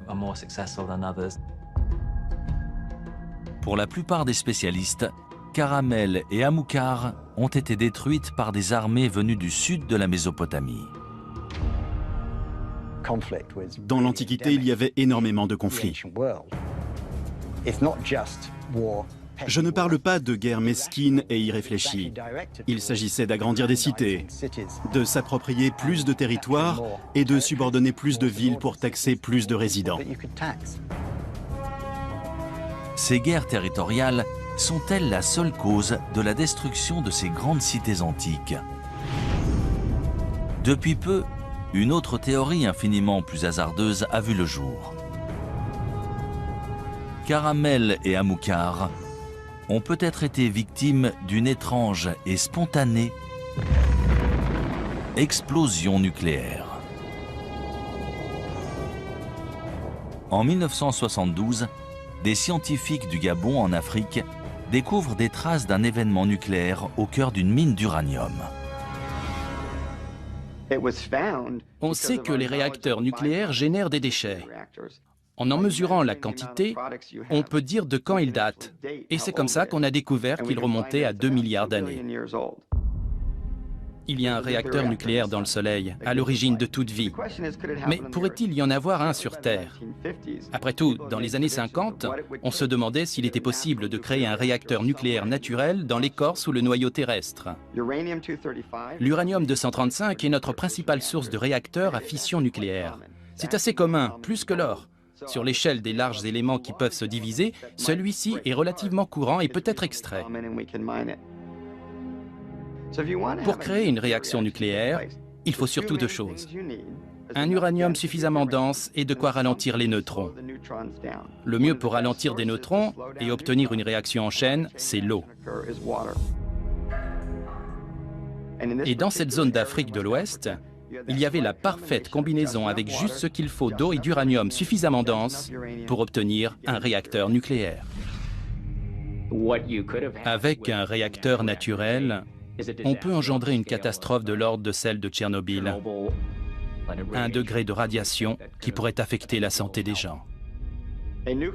Pour la plupart des spécialistes, Caramel et Amukar ont été détruites par des armées venues du sud de la Mésopotamie. Dans l'Antiquité, il y avait énormément de conflits. Je ne parle pas de guerre mesquine et irréfléchie. Il s'agissait d'agrandir des cités, de s'approprier plus de territoires et de subordonner plus de villes pour taxer plus de résidents. Ces guerres territoriales sont-elles la seule cause de la destruction de ces grandes cités antiques? Depuis peu, une autre théorie infiniment plus hasardeuse a vu le jour. Caramel et Amilcar ont peut-être été victimes d'une étrange et spontanée explosion nucléaire. En 1972, des scientifiques du Gabon en Afrique découvrent des traces d'un événement nucléaire au cœur d'une mine d'uranium. On sait que les réacteurs nucléaires génèrent des déchets. En mesurant la quantité, on peut dire de quand ils datent. Et c'est comme ça qu'on a découvert qu'ils remontaient à 2 milliards d'années. Il y a un réacteur nucléaire dans le Soleil, à l'origine de toute vie. Mais pourrait-il y en avoir un sur Terre? Après tout, dans les années 50, on se demandait s'il était possible de créer un réacteur nucléaire naturel dans l'écorce ou le noyau terrestre. L'uranium-235 est notre principale source de réacteurs à fission nucléaire. C'est assez commun, plus que l'or. Sur l'échelle des larges éléments qui peuvent se diviser, celui-ci est relativement courant et peut être extrait. Pour créer une réaction nucléaire, il faut surtout 2 choses. Un uranium suffisamment dense et de quoi ralentir les neutrons. Le mieux pour ralentir des neutrons et obtenir une réaction en chaîne, c'est l'eau. Et dans cette zone d'Afrique de l'Ouest, il y avait la parfaite combinaison avec juste ce qu'il faut d'eau et d'uranium suffisamment dense pour obtenir un réacteur nucléaire. Avec un réacteur naturel, on peut engendrer une catastrophe de l'ordre de celle de Tchernobyl. 1 degré de radiation qui pourrait affecter la santé des gens.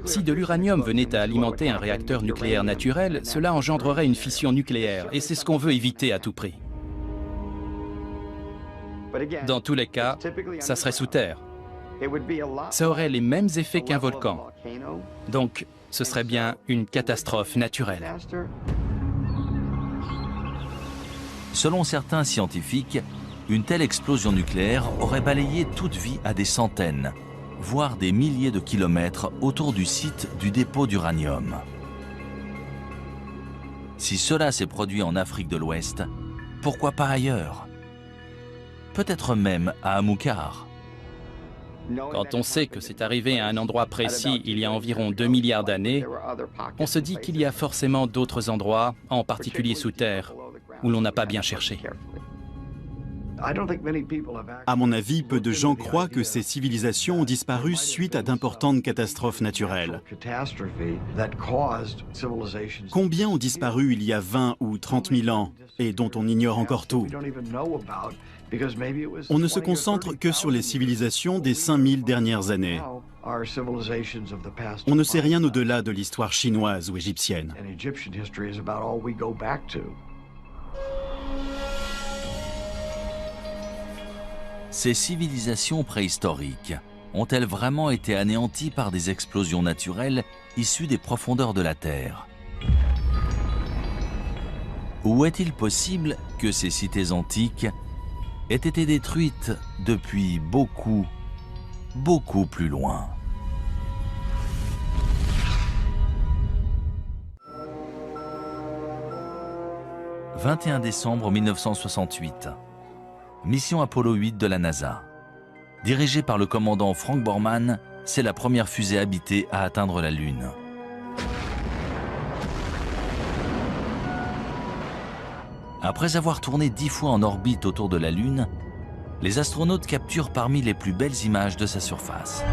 Si de l'uranium venait à alimenter un réacteur nucléaire naturel, cela engendrerait une fission nucléaire, et c'est ce qu'on veut éviter à tout prix. Dans tous les cas, ça serait sous terre. Ça aurait les mêmes effets qu'un volcan. Donc, ce serait bien une catastrophe naturelle. Selon certains scientifiques, une telle explosion nucléaire aurait balayé toute vie à des centaines, voire des milliers de kilomètres autour du site du dépôt d'uranium. Si cela s'est produit en Afrique de l'Ouest, pourquoi pas ailleurs? Peut-être même à Amilcar. Quand on sait que c'est arrivé à un endroit précis il y a environ 2 milliards d'années, on se dit qu'il y a forcément d'autres endroits, en particulier sous terre, où l'on n'a pas bien cherché. À mon avis, peu de gens croient que ces civilisations ont disparu suite à d'importantes catastrophes naturelles. Combien ont disparu il y a 20 ou 30 000 ans et dont on ignore encore tout? On ne se concentre que sur les civilisations des 5000 dernières années. On ne sait rien au-delà de l'histoire chinoise ou égyptienne. Ces civilisations préhistoriques ont-elles vraiment été anéanties par des explosions naturelles issues des profondeurs de la Terre? Ou est-il possible que ces cités antiques aient été détruites depuis beaucoup plus loin? « 21 décembre 1968. Mission Apollo 8 de la NASA. Dirigée par le commandant Frank Borman, c'est la première fusée habitée à atteindre la Lune. Après avoir tourné 10 fois en orbite autour de la Lune, les astronautes capturent parmi les plus belles images de sa surface.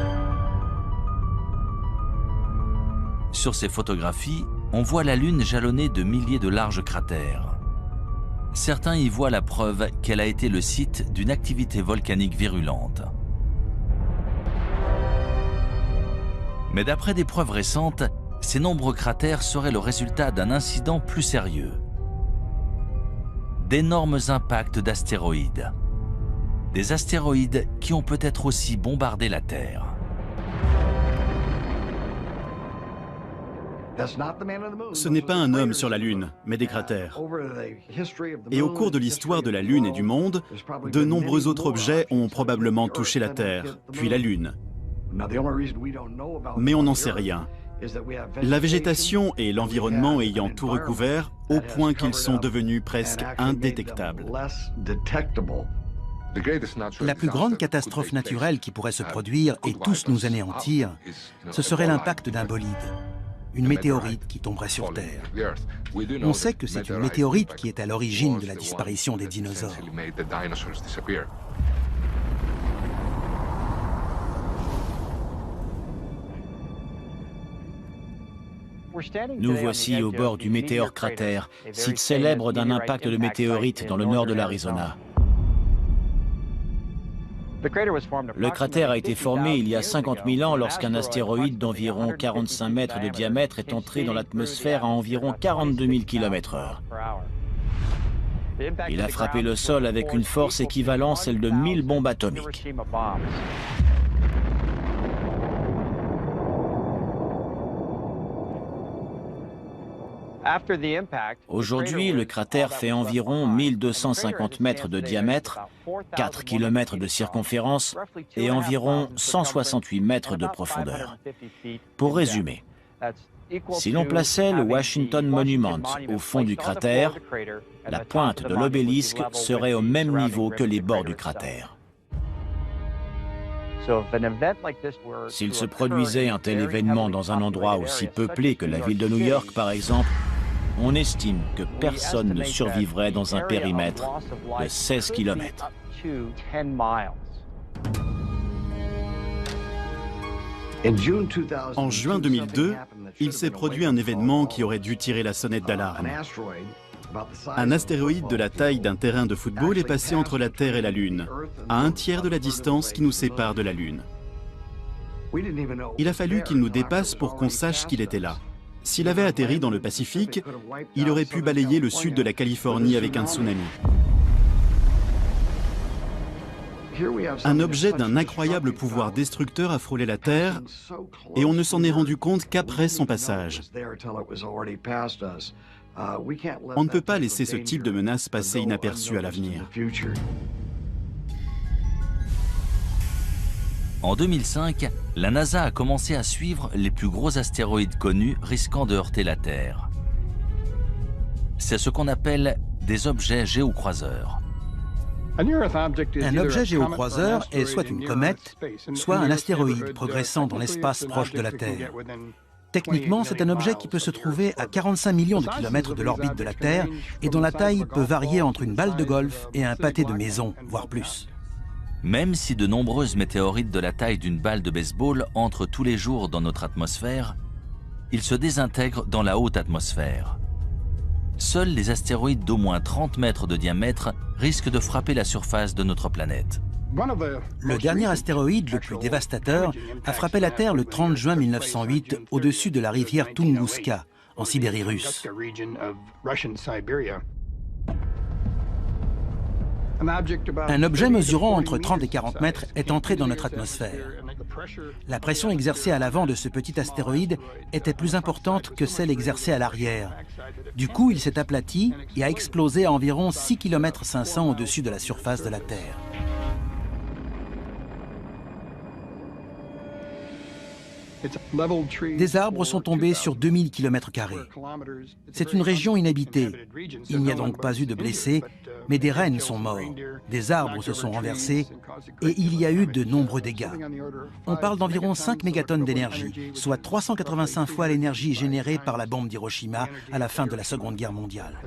Sur ces photographies, on voit la Lune jalonnée de milliers de larges cratères. Certains y voient la preuve qu'elle a été le site d'une activité volcanique virulente. Mais d'après des preuves récentes, ces nombreux cratères seraient le résultat d'un incident plus sérieux. D'énormes impacts d'astéroïdes. Des astéroïdes qui ont peut-être aussi bombardé la Terre. Ce n'est pas un homme sur la Lune, mais des cratères. Et au cours de l'histoire de la Lune et du monde, de nombreux autres objets ont probablement touché la Terre, puis la Lune. Mais on n'en sait rien. La végétation et l'environnement ayant tout recouvert, au point qu'ils sont devenus presque indétectables. La plus grande catastrophe naturelle qui pourrait se produire et tous nous anéantir, ce serait l'impact d'un bolide, une météorite qui tomberait sur Terre. On sait que c'est une météorite qui est à l'origine de la disparition des dinosaures. Nous voici au bord du météore cratère, site célèbre d'un impact de météorite dans le nord de l'Arizona. Le cratère a été formé il y a 50 000 ans lorsqu'un astéroïde d'environ 45 mètres de diamètre est entré dans l'atmosphère à environ 42 000 km/h. Il a frappé le sol avec une force équivalente à celle de 1000 bombes atomiques. Aujourd'hui, le cratère fait environ 1250 mètres de diamètre, 4 km de circonférence et environ 168 mètres de profondeur. Pour résumer, si l'on plaçait le Washington Monument au fond du cratère, la pointe de l'obélisque serait au même niveau que les bords du cratère. S'il se produisait un tel événement dans un endroit aussi peuplé que la ville de New York, par exemple, on estime que personne ne survivrait dans un périmètre de 16 km. En juin 2002, il s'est produit un événement qui aurait dû tirer la sonnette d'alarme. Un astéroïde de la taille d'un terrain de football est passé entre la Terre et la Lune, à un tiers de la distance qui nous sépare de la Lune. Il a fallu qu'il nous dépasse pour qu'on sache qu'il était là. S'il avait atterri dans le Pacifique, il aurait pu balayer le sud de la Californie avec un tsunami. Un objet d'un incroyable pouvoir destructeur a frôlé la Terre et on ne s'en est rendu compte qu'après son passage. On ne peut pas laisser ce type de menace passer inaperçue à l'avenir. En 2005, la NASA a commencé à suivre les plus gros astéroïdes connus risquant de heurter la Terre. C'est ce qu'on appelle des objets géocroiseurs. Un objet géocroiseur est soit une comète, soit un astéroïde progressant dans l'espace proche de la Terre. Techniquement, c'est un objet qui peut se trouver à 45 millions de kilomètres de l'orbite de la Terre et dont la taille peut varier entre une balle de golf et un pâté de maison, voire plus. Même si de nombreuses météorites de la taille d'une balle de baseball entrent tous les jours dans notre atmosphère, ils se désintègrent dans la haute atmosphère. Seuls les astéroïdes d'au moins 30 mètres de diamètre risquent de frapper la surface de notre planète. Le dernier astéroïde le plus dévastateur a frappé la Terre le 30 juin 1908 au-dessus de la rivière Tunguska, en Sibérie russe. Un objet mesurant entre 30 et 40 mètres est entré dans notre atmosphère. La pression exercée à l'avant de ce petit astéroïde était plus importante que celle exercée à l'arrière. Du coup, il s'est aplati et a explosé à environ 6,5 km au-dessus de la surface de la Terre. Des arbres sont tombés sur 2000 km². C'est une région inhabitée. Il n'y a donc pas eu de blessés, mais des rennes sont morts, des arbres se sont renversés et il y a eu de nombreux dégâts. On parle d'environ 5 mégatonnes d'énergie, soit 385 fois l'énergie générée par la bombe d'Hiroshima à la fin de la Seconde Guerre mondiale.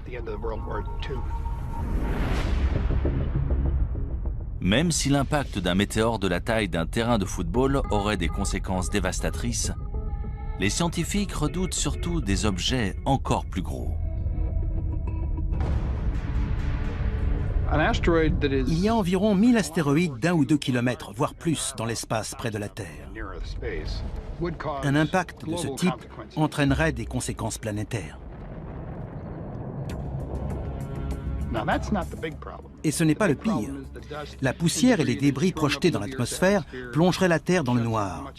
Même si l'impact d'un météore de la taille d'un terrain de football aurait des conséquences dévastatrices, les scientifiques redoutent surtout des objets encore plus gros. Il y a environ 1000 astéroïdes d'1 ou 2 kilomètres, voire plus, dans l'espace près de la Terre. Un impact de ce type entraînerait des conséquences planétaires. Et ce n'est pas le pire. La poussière et les débris projetés dans l'atmosphère plongeraient la Terre dans le noir.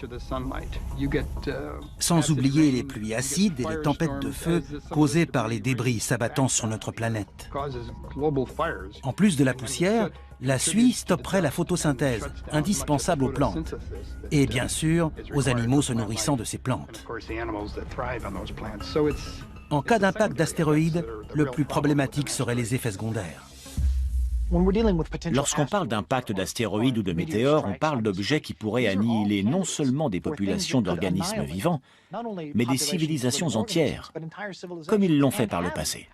Sans oublier les pluies acides et les tempêtes de feu causées par les débris s'abattant sur notre planète. En plus de la poussière, la suie stopperait la photosynthèse, indispensable aux plantes. Et bien sûr, aux animaux se nourrissant de ces plantes. En cas d'impact d'astéroïdes, le plus problématique seraient les effets secondaires. Lorsqu'on parle d'impact d'astéroïdes ou de météores, on parle d'objets qui pourraient annihiler non seulement des populations d'organismes vivants, mais des civilisations entières, comme ils l'ont fait par le passé.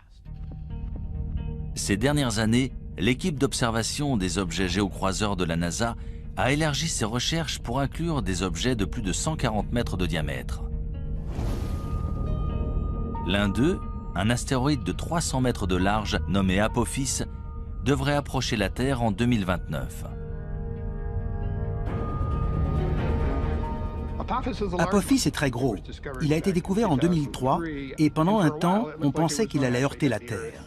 Ces dernières années, l'équipe d'observation des objets géocroiseurs de la NASA a élargi ses recherches pour inclure des objets de plus de 140 mètres de diamètre. L'un d'eux, un astéroïde de 300 mètres de large nommé Apophis, devrait approcher la Terre en 2029. Apophis est très gros. Il a été découvert en 2003 et pendant un temps, on pensait qu'il allait heurter la Terre.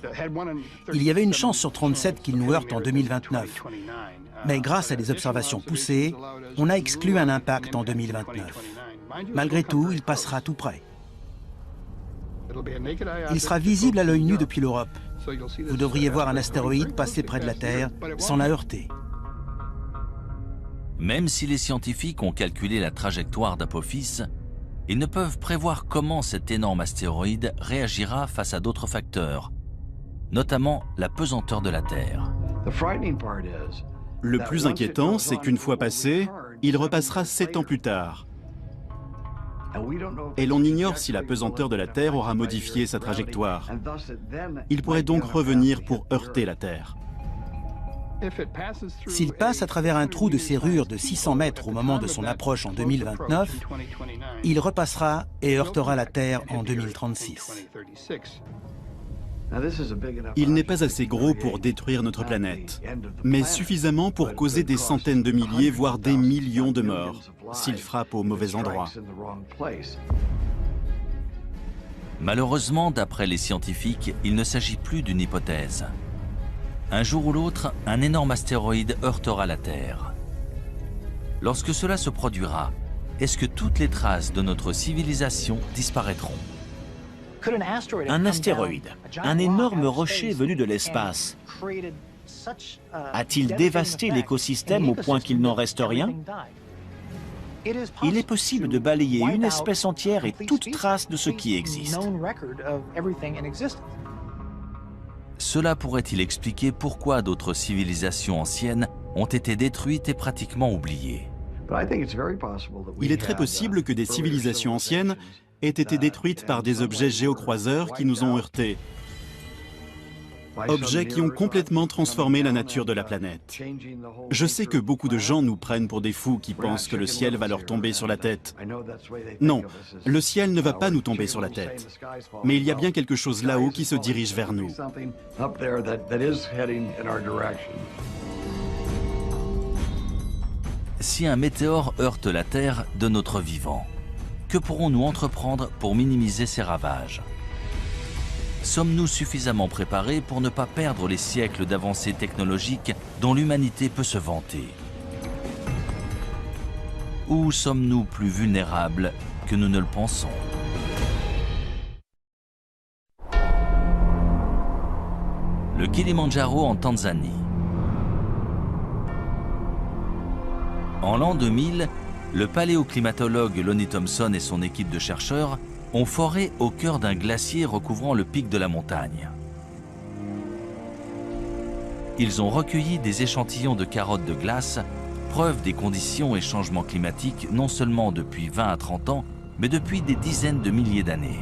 Il y avait une chance sur 37 qu'il nous heurte en 2029. Mais grâce à des observations poussées, on a exclu un impact en 2029. Malgré tout, il passera tout près. Il sera visible à l'œil nu depuis l'Europe. Vous devriez voir un astéroïde passer près de la Terre sans la heurter. Même si les scientifiques ont calculé la trajectoire d'Apophis, ils ne peuvent prévoir comment cet énorme astéroïde réagira face à d'autres facteurs, notamment la pesanteur de la Terre. Le plus inquiétant, c'est qu'une fois passé, il repassera 7 ans plus tard. Et l'on ignore si la pesanteur de la Terre aura modifié sa trajectoire. Il pourrait donc revenir pour heurter la Terre. S'il passe à travers un trou de serrure de 600 mètres au moment de son approche en 2029, il repassera et heurtera la Terre en 2036. Il n'est pas assez gros pour détruire notre planète, mais suffisamment pour causer des centaines de milliers, voire des millions de morts, s'il frappe au mauvais endroit. Malheureusement, d'après les scientifiques, il ne s'agit plus d'une hypothèse. Un jour ou l'autre, un énorme astéroïde heurtera la Terre. Lorsque cela se produira, est-ce que toutes les traces de notre civilisation disparaîtront ? Un astéroïde, un énorme rocher venu de l'espace, a-t-il dévasté l'écosystème au point qu'il n'en reste rien ? Il est possible de balayer une espèce entière et toute trace de ce qui existe. Cela pourrait-il expliquer pourquoi d'autres civilisations anciennes ont été détruites et pratiquement oubliées ? Il est très possible que des civilisations anciennes aient été détruites par des objets géocroiseurs qui nous ont heurtés. Objets qui ont complètement transformé la nature de la planète. Je sais que beaucoup de gens nous prennent pour des fous qui pensent que le ciel va leur tomber sur la tête. Non, le ciel ne va pas nous tomber sur la tête. Mais il y a bien quelque chose là-haut qui se dirige vers nous. Si un météore heurte la Terre de notre vivant, que pourrons-nous entreprendre pour minimiser ces ravages ? Sommes-nous suffisamment préparés pour ne pas perdre les siècles d'avancées technologiques dont l'humanité peut se vanter ? Ou sommes-nous plus vulnérables que nous ne le pensons ? Le Kilimandjaro en Tanzanie. En l'an 2000, le paléoclimatologue Lonnie Thompson et son équipe de chercheurs ont foré au cœur d'un glacier recouvrant le pic de la montagne. Ils ont recueilli des échantillons de carottes de glace, preuve des conditions et changements climatiques non seulement depuis 20 à 30 ans, mais depuis des dizaines de milliers d'années.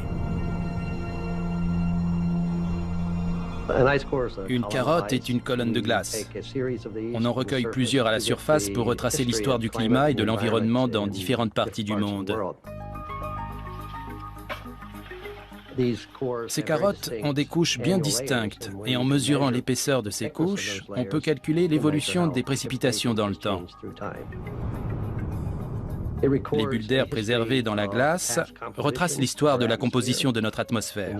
Une carotte est une colonne de glace. On en recueille plusieurs à la surface pour retracer l'histoire du climat et de l'environnement dans différentes parties du monde. Ces carottes ont des couches bien distinctes et en mesurant l'épaisseur de ces couches, on peut calculer l'évolution des précipitations dans le temps. Les bulles d'air préservées dans la glace retracent l'histoire de la composition de notre atmosphère.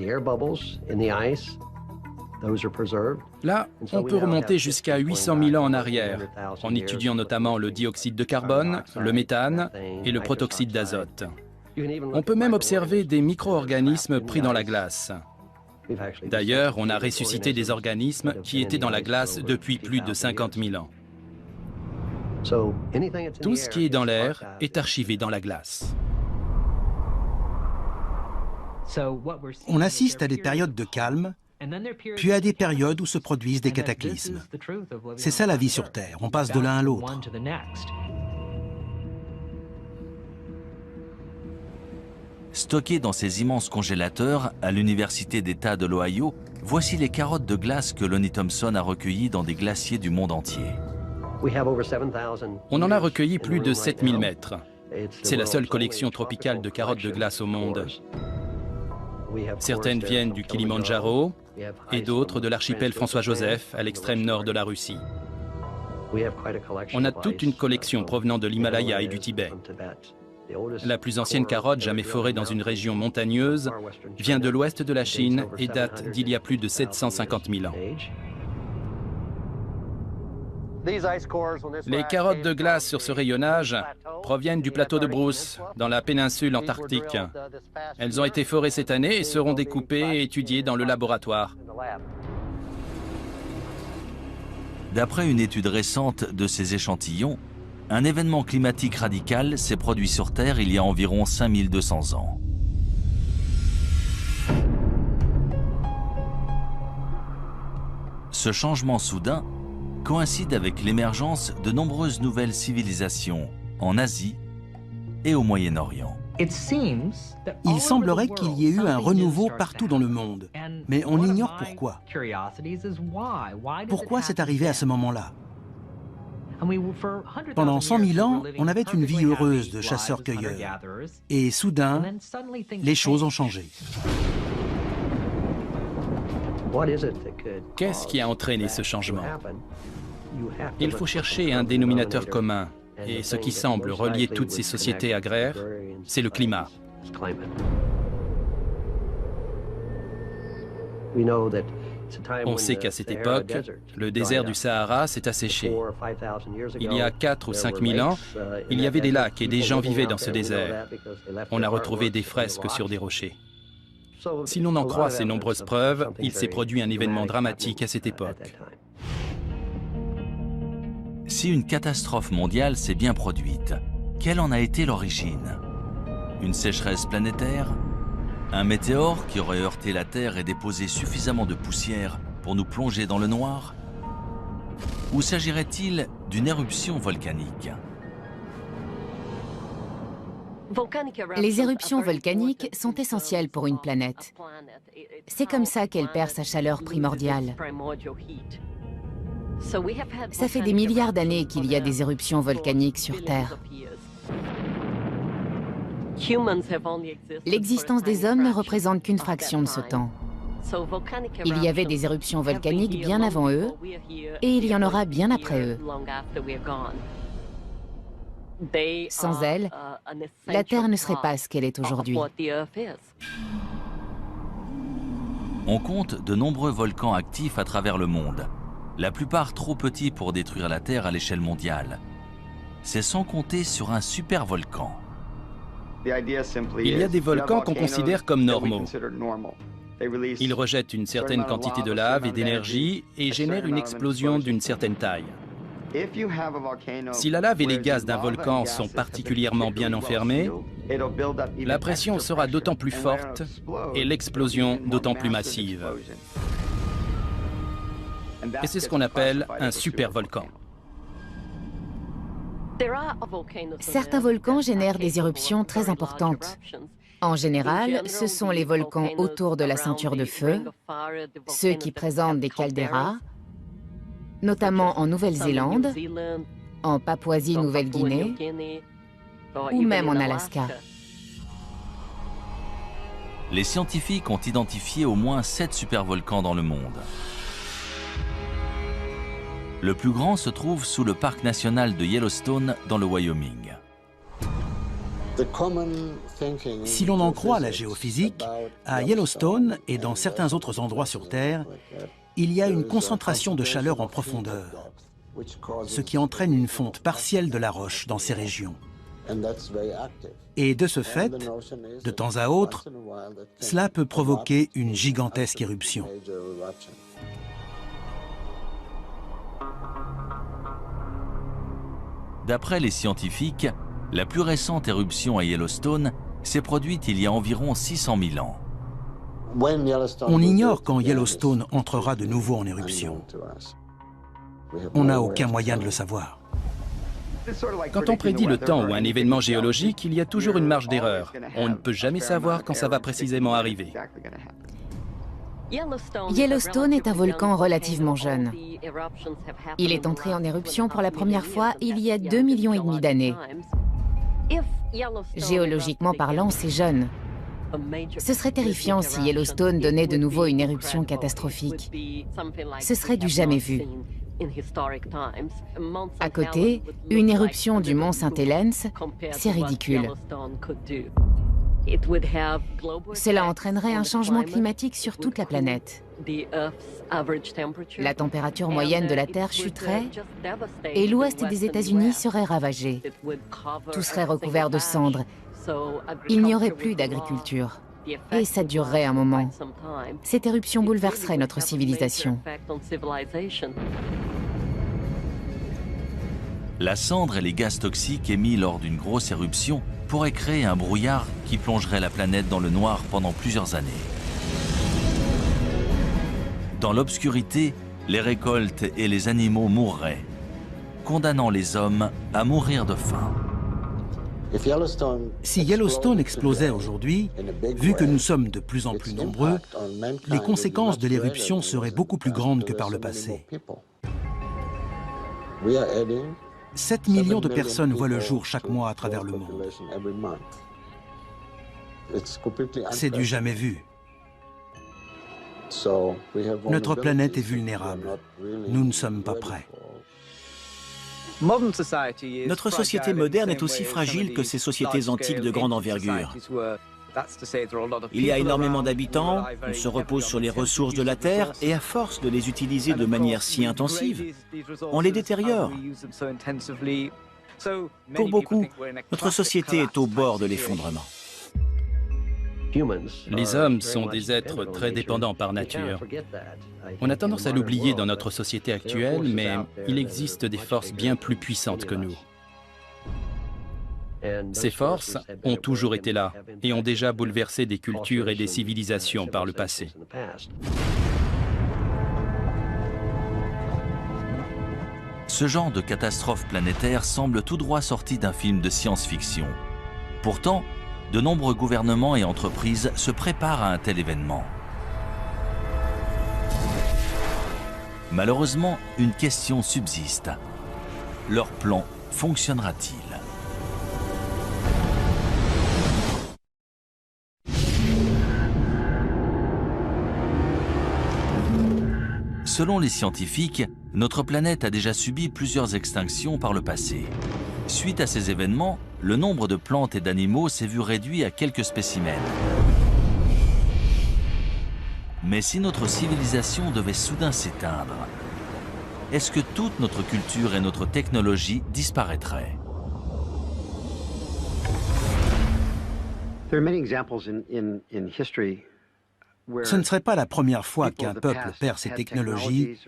Là, on peut remonter jusqu'à 800 000 ans en arrière, en étudiant notamment le dioxyde de carbone, le méthane et le protoxyde d'azote. On peut même observer des micro-organismes pris dans la glace. D'ailleurs, on a ressuscité des organismes qui étaient dans la glace depuis plus de 50 000 ans. Tout ce qui est dans l'air est archivé dans la glace. On assiste à des périodes de calme, puis à des périodes où se produisent des cataclysmes. C'est ça la vie sur Terre, on passe de l'un à l'autre. Stockées dans ces immenses congélateurs à l'Université d'État de l'Ohio, voici les carottes de glace que Lonnie Thompson a recueillies dans des glaciers du monde entier. On en a recueilli plus de 7000 mètres. C'est la seule collection tropicale de carottes de glace au monde. Certaines viennent du Kilimandjaro et d'autres de l'archipel François-Joseph à l'extrême nord de la Russie. On a toute une collection provenant de l'Himalaya et du Tibet. La plus ancienne carotte jamais forée dans une région montagneuse vient de l'ouest de la Chine et date d'il y a plus de 750 000 ans. Les carottes de glace sur ce rayonnage proviennent du plateau de Bruce, dans la péninsule antarctique. Elles ont été forées cette année et seront découpées et étudiées dans le laboratoire. D'après une étude récente de ces échantillons, un événement climatique radical s'est produit sur Terre il y a environ 5200 ans. Ce changement soudain coïncide avec l'émergence de nombreuses nouvelles civilisations en Asie et au Moyen-Orient. Il semblerait qu'il y ait eu un renouveau partout dans le monde, mais on ignore pourquoi. Pourquoi c'est arrivé à ce moment-là? Pendant 100 000 ans, on avait une vie heureuse de chasseurs-cueilleurs. Et soudain, les choses ont changé. Qu'est-ce qui a entraîné ce changement? Il faut chercher un dénominateur commun. Et ce qui semble relier toutes ces sociétés agraires, c'est le climat. On sait qu'à cette époque, le désert du Sahara s'est asséché. Il y a 4 ou 5 000 ans, il y avait des lacs et des gens vivaient dans ce désert. On a retrouvé des fresques sur des rochers. Si l'on en croit ces nombreuses preuves, il s'est produit un événement dramatique à cette époque. Si une catastrophe mondiale s'est bien produite, quelle en a été l'origine? Une sécheresse planétaire? Un météore qui aurait heurté la Terre et déposé suffisamment de poussière pour nous plonger dans le noir? Ou s'agirait-il d'une éruption volcanique? Les éruptions volcaniques sont essentielles pour une planète. C'est comme ça qu'elle perd sa chaleur primordiale. Ça fait des milliards d'années qu'il y a des éruptions volcaniques sur Terre. L'existence des hommes ne représente qu'une fraction de ce temps. Il y avait des éruptions volcaniques bien avant eux, et il y en aura bien après eux. Sans elles, la Terre ne serait pas ce qu'elle est aujourd'hui. On compte de nombreux volcans actifs à travers le monde, la plupart trop petits pour détruire la Terre à l'échelle mondiale. C'est sans compter sur un supervolcan. Il y a des volcans qu'on considère comme normaux. Ils rejettent une certaine quantité de lave et d'énergie et génèrent une explosion d'une certaine taille. Si la lave et les gaz d'un volcan sont particulièrement bien enfermés, la pression sera d'autant plus forte et l'explosion d'autant plus massive. Et c'est ce qu'on appelle un supervolcan. Certains volcans génèrent des éruptions très importantes. En général, ce sont les volcans autour de la ceinture de feu, ceux qui présentent des caldeiras, notamment en Nouvelle-Zélande, en Papouasie-Nouvelle-Guinée ou même en Alaska. Les scientifiques ont identifié au moins 7 supervolcans dans le monde. Le plus grand se trouve sous le parc national de Yellowstone dans le Wyoming. Si l'on en croit la géophysique, à Yellowstone et dans certains autres endroits sur Terre, il y a une concentration de chaleur en profondeur, ce qui entraîne une fonte partielle de la roche dans ces régions. Et de ce fait, de temps à autre, cela peut provoquer une gigantesque éruption. D'après les scientifiques, la plus récente éruption à Yellowstone s'est produite il y a environ 600 000 ans. On ignore quand Yellowstone entrera de nouveau en éruption. On n'a aucun moyen de le savoir. Quand on prédit le temps ou un événement géologique, il y a toujours une marge d'erreur. On ne peut jamais savoir quand ça va précisément arriver. Yellowstone est un volcan relativement jeune. Il est entré en éruption pour la première fois il y a 2,5 millions d'années. Géologiquement parlant, c'est jeune. Ce serait terrifiant si Yellowstone donnait de nouveau une éruption catastrophique. Ce serait du jamais vu. À côté, une éruption du mont St. Helens, c'est ridicule. Cela entraînerait un changement climatique sur toute la planète. La température moyenne de la Terre chuterait et l'ouest des États-Unis serait ravagé. Tout serait recouvert de cendres. Il n'y aurait plus d'agriculture. Et ça durerait un moment. Cette éruption bouleverserait notre civilisation. La cendre et les gaz toxiques émis lors d'une grosse éruption pourraient créer un brouillard qui plongerait la planète dans le noir pendant plusieurs années. Dans l'obscurité, les récoltes et les animaux mourraient, condamnant les hommes à mourir de faim. Si Yellowstone explosait aujourd'hui, vu que nous sommes de plus en plus nombreux, les conséquences de l'éruption seraient beaucoup plus grandes que par le passé. 7 millions de personnes voient le jour chaque mois à travers le monde. C'est du jamais vu. Notre planète est vulnérable. Nous ne sommes pas prêts. Notre société moderne est aussi fragile que ces sociétés antiques de grande envergure. Il y a énormément d'habitants, on se repose sur les ressources de la Terre et à force de les utiliser de manière si intensive, on les détériore. Pour beaucoup, notre société est au bord de l'effondrement. Les hommes sont des êtres très dépendants par nature. On a tendance à l'oublier dans notre société actuelle, mais il existe des forces bien plus puissantes que nous. Ces forces ont toujours été là et ont déjà bouleversé des cultures et des civilisations par le passé. Ce genre de catastrophe planétaire semble tout droit sorti d'un film de science-fiction. Pourtant, de nombreux gouvernements et entreprises se préparent à un tel événement. Malheureusement, une question subsiste. Leur plan fonctionnera-t-il ? Selon les scientifiques, notre planète a déjà subi plusieurs extinctions par le passé. Suite à ces événements, le nombre de plantes et d'animaux s'est vu réduit à quelques spécimens. Mais si notre civilisation devait soudain s'éteindre, est-ce que toute notre culture et notre technologie disparaîtraient ? Ce ne serait pas la première fois qu'un peuple perd ses technologies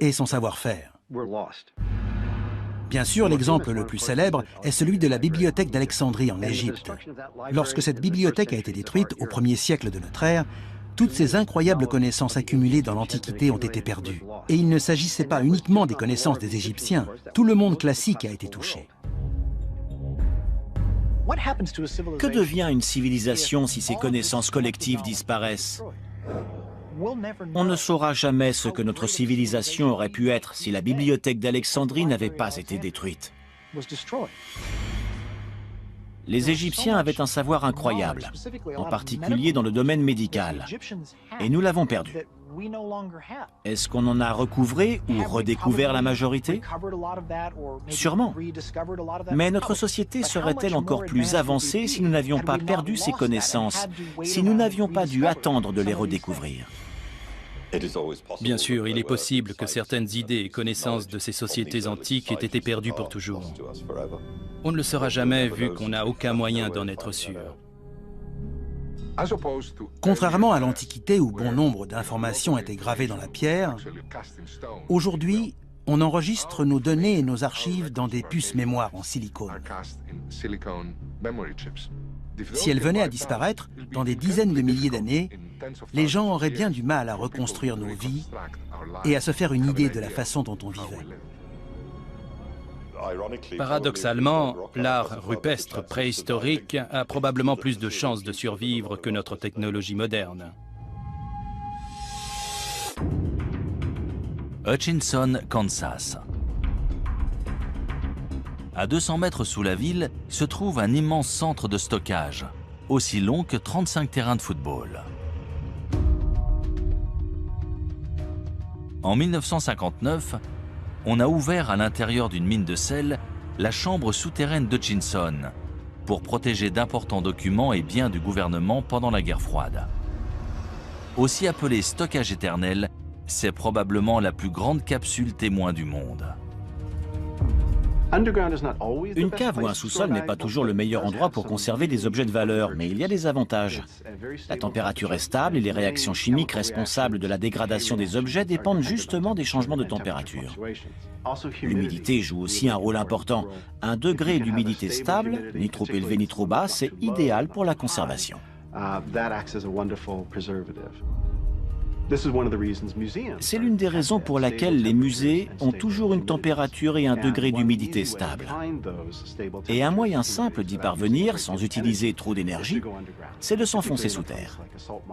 et son savoir-faire. Bien sûr, l'exemple le plus célèbre est celui de la bibliothèque d'Alexandrie en Égypte. Lorsque cette bibliothèque a été détruite au 1er siècle de notre ère, toutes ces incroyables connaissances accumulées dans l'Antiquité ont été perdues. Et il ne s'agissait pas uniquement des connaissances des Égyptiens, tout le monde classique a été touché. Que devient une civilisation si ses connaissances collectives disparaissent? On ne saura jamais ce que notre civilisation aurait pu être si la bibliothèque d'Alexandrie n'avait pas été détruite. Les Égyptiens avaient un savoir incroyable, en particulier dans le domaine médical, et nous l'avons perdu. Est-ce qu'on en a recouvré ou redécouvert la majorité? Sûrement. Mais notre société serait-elle encore plus avancée si nous n'avions pas perdu ces connaissances, si nous n'avions pas dû attendre de les redécouvrir? Bien sûr, il est possible que certaines idées et connaissances de ces sociétés antiques aient été perdues pour toujours. On ne le saura jamais vu qu'on n'a aucun moyen d'en être sûr. Contrairement à l'Antiquité où bon nombre d'informations étaient gravées dans la pierre, aujourd'hui, on enregistre nos données et nos archives dans des puces mémoire en silicone. Si elles venaient à disparaître, dans des dizaines de milliers d'années, les gens auraient bien du mal à reconstruire nos vies et à se faire une idée de la façon dont on vivait. Paradoxalement, l'art rupestre préhistorique a probablement plus de chances de survivre que notre technologie moderne. Hutchinson, Kansas. À 200 mètres sous la ville se trouve un immense centre de stockage, aussi long que 35 terrains de football. En 1959, on a ouvert à l'intérieur d'une mine de sel la chambre souterraine d'Hutchinson pour protéger d'importants documents et biens du gouvernement pendant la guerre froide. Aussi appelée stockage éternel, c'est probablement la plus grande capsule témoin du monde. Une cave ou un sous-sol n'est pas toujours le meilleur endroit pour conserver des objets de valeur, mais il y a des avantages. La température est stable et les réactions chimiques responsables de la dégradation des objets dépendent justement des changements de température. L'humidité joue aussi un rôle important. 1 degré d'humidité stable, ni trop élevé ni trop bas, c'est idéal pour la conservation. C'est l'une des raisons pour laquelle les musées ont toujours une température et 1 degré d'humidité stable. Et un moyen simple d'y parvenir, sans utiliser trop d'énergie, c'est de s'enfoncer sous terre.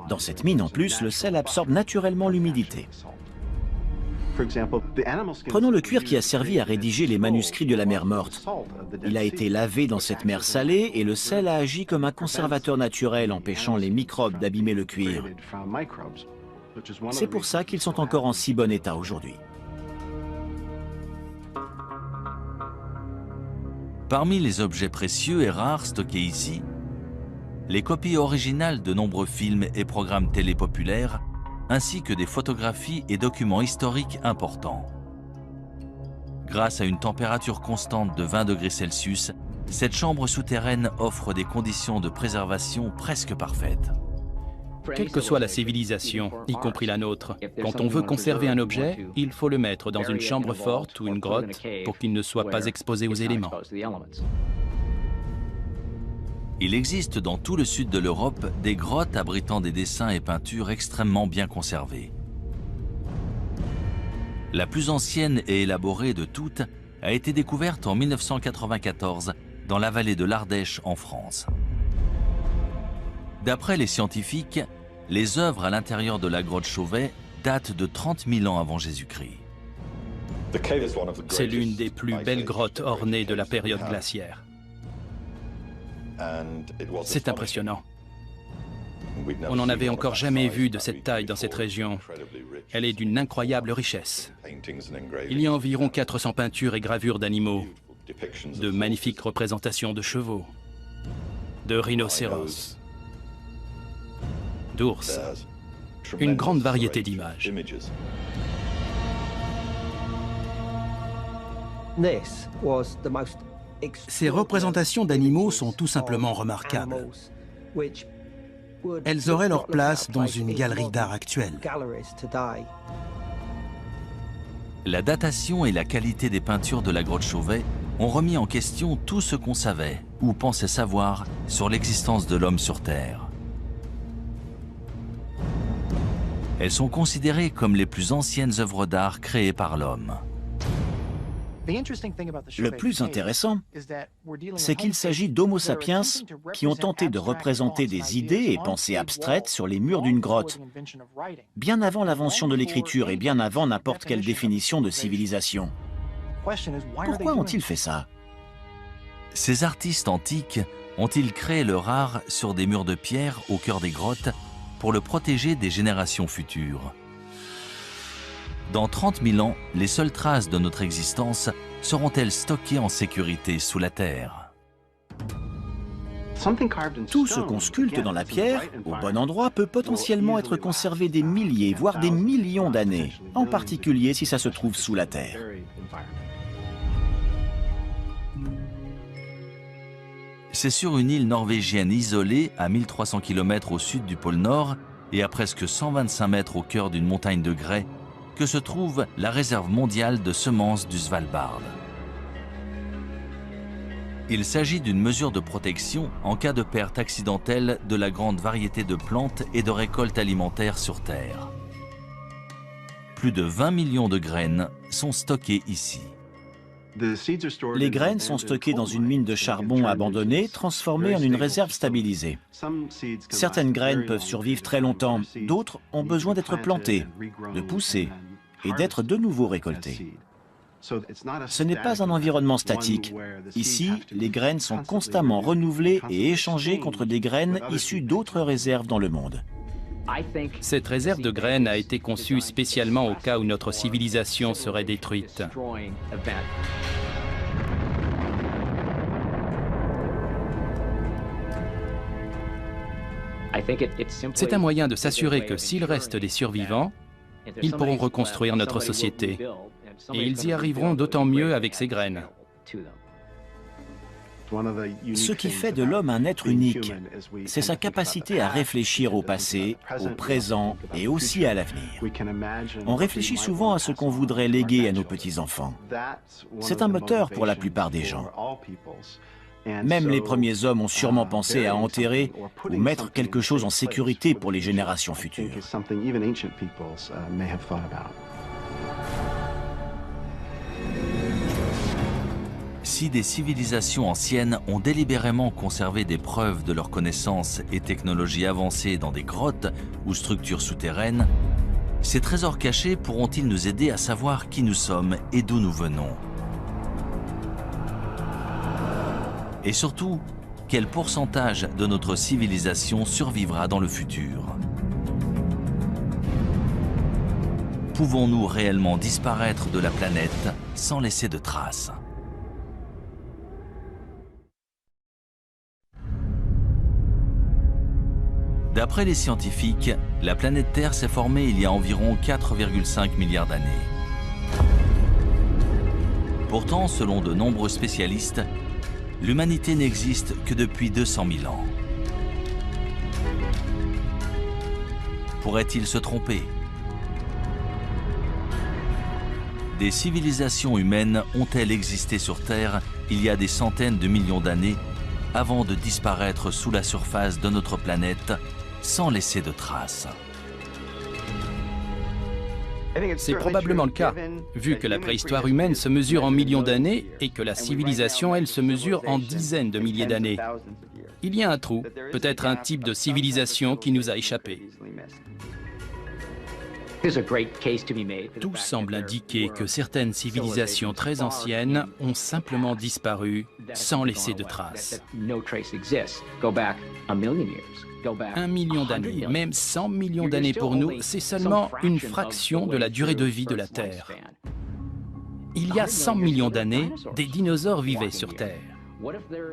Dans cette mine, en plus, le sel absorbe naturellement l'humidité. Prenons le cuir qui a servi à rédiger les manuscrits de la mer Morte. Il a été lavé dans cette mer salée et le sel a agi comme un conservateur naturel, empêchant les microbes d'abîmer le cuir. C'est pour ça qu'ils sont encore en si bon état aujourd'hui. Parmi les objets précieux et rares stockés ici, les copies originales de nombreux films et programmes télé populaires, ainsi que des photographies et documents historiques importants. Grâce à une température constante de 20 degrés Celsius, cette chambre souterraine offre des conditions de préservation presque parfaites. Quelle que soit la civilisation, y compris la nôtre, quand on veut conserver un objet, il faut le mettre dans une chambre forte ou une grotte pour qu'il ne soit pas exposé aux éléments. Il existe dans tout le sud de l'Europe des grottes abritant des dessins et peintures extrêmement bien conservés. La plus ancienne et élaborée de toutes a été découverte en 1994 dans la vallée de l'Ardèche en France. D'après les scientifiques, les œuvres à l'intérieur de la grotte Chauvet datent de 30 000 ans avant Jésus-Christ. C'est l'une des plus belles grottes ornées de la période glaciaire. C'est impressionnant. On n'en avait encore jamais vu de cette taille dans cette région. Elle est d'une incroyable richesse. Il y a environ 400 peintures et gravures d'animaux, de magnifiques représentations de chevaux, de rhinocéros, d'ours, une grande variété d'images. Ces représentations d'animaux sont tout simplement remarquables. Elles auraient leur place dans une galerie d'art actuelle. La datation et la qualité des peintures de la grotte Chauvet ont remis en question tout ce qu'on savait ou pensait savoir sur l'existence de l'homme sur Terre. Elles sont considérées comme les plus anciennes œuvres d'art créées par l'homme. Le plus intéressant, c'est qu'il s'agit d'Homo sapiens qui ont tenté de représenter des idées et pensées abstraites sur les murs d'une grotte, bien avant l'invention de l'écriture et bien avant n'importe quelle définition de civilisation. Pourquoi ont-ils fait ça? Ces artistes antiques ont-ils créé leur art sur des murs de pierre au cœur des grottes pour le protéger des générations futures? Dans 30 000 ans, les seules traces de notre existence seront-elles stockées en sécurité sous la terre? Tout ce qu'on sculpte dans la pierre, au bon endroit, peut potentiellement être conservé des milliers, voire des millions d'années, en particulier si ça se trouve sous la terre. C'est sur une île norvégienne isolée, à 1300 km au sud du pôle Nord et à presque 125 mètres au cœur d'une montagne de grès, que se trouve la réserve mondiale de semences du Svalbard. Il s'agit d'une mesure de protection en cas de perte accidentelle de la grande variété de plantes et de récoltes alimentaires sur Terre. Plus de 20 millions de graines sont stockées ici. Les graines sont stockées dans une mine de charbon abandonnée, transformée en une réserve stabilisée. Certaines graines peuvent survivre très longtemps, d'autres ont besoin d'être plantées, de pousser et d'être de nouveau récoltées. Ce n'est pas un environnement statique. Ici, les graines sont constamment renouvelées et échangées contre des graines issues d'autres réserves dans le monde. Cette réserve de graines a été conçue spécialement au cas où notre civilisation serait détruite. C'est un moyen de s'assurer que s'il reste des survivants, ils pourront reconstruire notre société. Et ils y arriveront d'autant mieux avec ces graines. Ce qui fait de l'homme un être unique, c'est sa capacité à réfléchir au passé, au présent et aussi à l'avenir. On réfléchit souvent à ce qu'on voudrait léguer à nos petits-enfants. C'est un moteur pour la plupart des gens. Même les premiers hommes ont sûrement pensé à enterrer ou mettre quelque chose en sécurité pour les générations futures. Si des civilisations anciennes ont délibérément conservé des preuves de leurs connaissances et technologies avancées dans des grottes ou structures souterraines, ces trésors cachés pourront-ils nous aider à savoir qui nous sommes et d'où nous venons? Et surtout, quel pourcentage de notre civilisation survivra dans le futur? Pouvons-nous réellement disparaître de la planète sans laisser de traces? D'après les scientifiques, la planète Terre s'est formée il y a environ 4,5 milliards d'années. Pourtant, selon de nombreux spécialistes, l'humanité n'existe que depuis 200 000 ans. Pourrait-il se tromper? Des civilisations humaines ont-elles existé sur Terre il y a des centaines de millions d'années avant de disparaître sous la surface de notre planète sans laisser de traces? C'est probablement le cas, vu que la préhistoire humaine se mesure en millions d'années et que la civilisation, elle, se mesure en dizaines de milliers d'années. Il y a un trou, peut-être un type de civilisation qui nous a échappé. Tout semble indiquer que certaines civilisations très anciennes ont simplement disparu sans laisser de traces. 1 million d'années, même 100 millions d'années pour nous, c'est seulement une fraction de la durée de vie de la Terre. Il y a 100 millions d'années, des dinosaures vivaient sur Terre.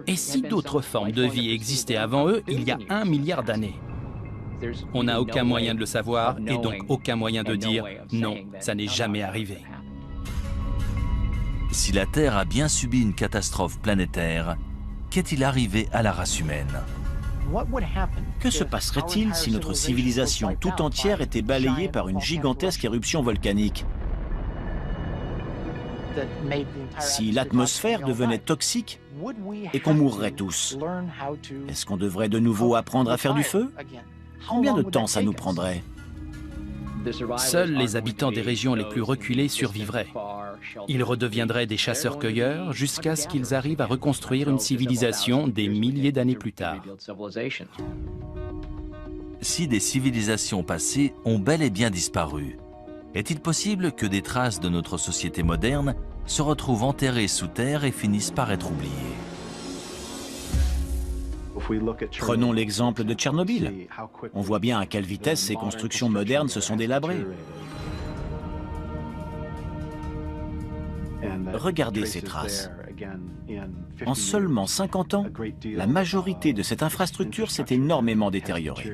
Et si d'autres formes de vie existaient avant eux, il y a 1 milliard d'années? On n'a aucun moyen de le savoir et donc aucun moyen de dire « non, ça n'est jamais arrivé ». Si la Terre a bien subi une catastrophe planétaire, qu'est-il arrivé à la race humaine? Que se passerait-il si notre civilisation tout entière était balayée par une gigantesque éruption volcanique? Si l'atmosphère devenait toxique et qu'on mourrait tous, est-ce qu'on devrait de nouveau apprendre à faire du feu? Combien de temps ça nous prendrait? Seuls les habitants des régions les plus reculées survivraient. Ils redeviendraient des chasseurs-cueilleurs jusqu'à ce qu'ils arrivent à reconstruire une civilisation des milliers d'années plus tard. Si des civilisations passées ont bel et bien disparu, est-il possible que des traces de notre société moderne se retrouvent enterrées sous terre et finissent par être oubliées? Prenons l'exemple de Tchernobyl. On voit bien à quelle vitesse ces constructions modernes se sont délabrées. Regardez ces traces. En seulement 50 ans, la majorité de cette infrastructure s'est énormément détériorée.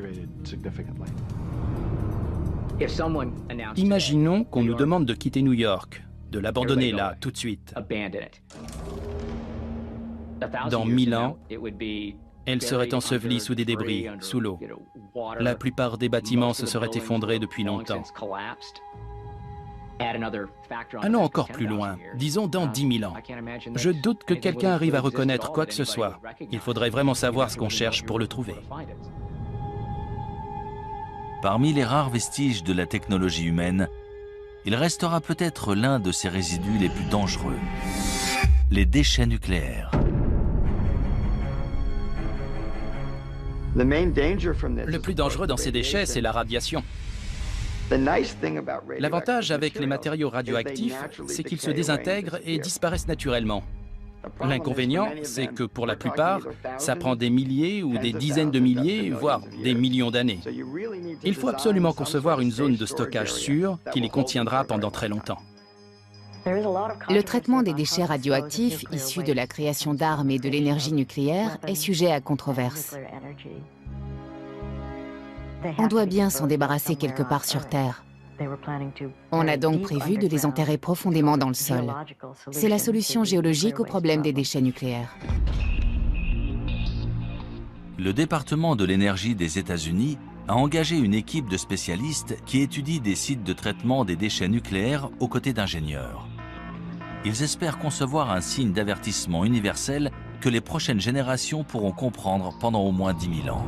Imaginons qu'on nous demande de quitter New York, de l'abandonner là, tout de suite. Dans 1000 ans, elle serait ensevelie sous des débris, sous l'eau. La plupart des bâtiments se seraient effondrés depuis longtemps. Allons encore plus loin, disons dans 10 000 ans. Je doute que quelqu'un arrive à reconnaître quoi que ce soit. Il faudrait vraiment savoir ce qu'on cherche pour le trouver. Parmi les rares vestiges de la technologie humaine, il restera peut-être l'un de ces résidus les plus dangereux, les déchets nucléaires. Le plus dangereux dans ces déchets, c'est la radiation. L'avantage avec les matériaux radioactifs, c'est qu'ils se désintègrent et disparaissent naturellement. L'inconvénient, c'est que pour la plupart, ça prend des milliers ou des dizaines de milliers, voire des millions d'années. Il faut absolument concevoir une zone de stockage sûre qui les contiendra pendant très longtemps. Le traitement des déchets radioactifs issus de la création d'armes et de l'énergie nucléaire est sujet à controverse. On doit bien s'en débarrasser quelque part sur Terre. On a donc prévu de les enterrer profondément dans le sol. C'est la solution géologique au problème des déchets nucléaires. Le département de l'énergie des États-Unis a engagé une équipe de spécialistes qui étudie des sites de traitement des déchets nucléaires aux côtés d'ingénieurs. Ils espèrent concevoir un signe d'avertissement universel que les prochaines générations pourront comprendre pendant au moins 10 000 ans.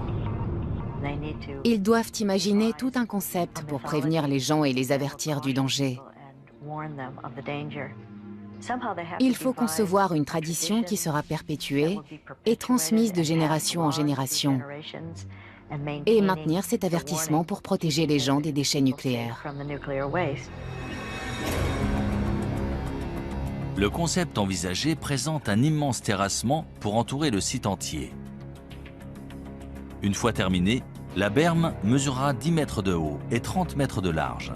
Ils doivent imaginer tout un concept pour prévenir les gens et les avertir du danger. Il faut concevoir une tradition qui sera perpétuée et transmise de génération en génération, et maintenir cet avertissement pour protéger les gens des déchets nucléaires. Le concept envisagé présente un immense terrassement pour entourer le site entier. Une fois terminé, la berme mesurera 10 mètres de haut et 30 mètres de large.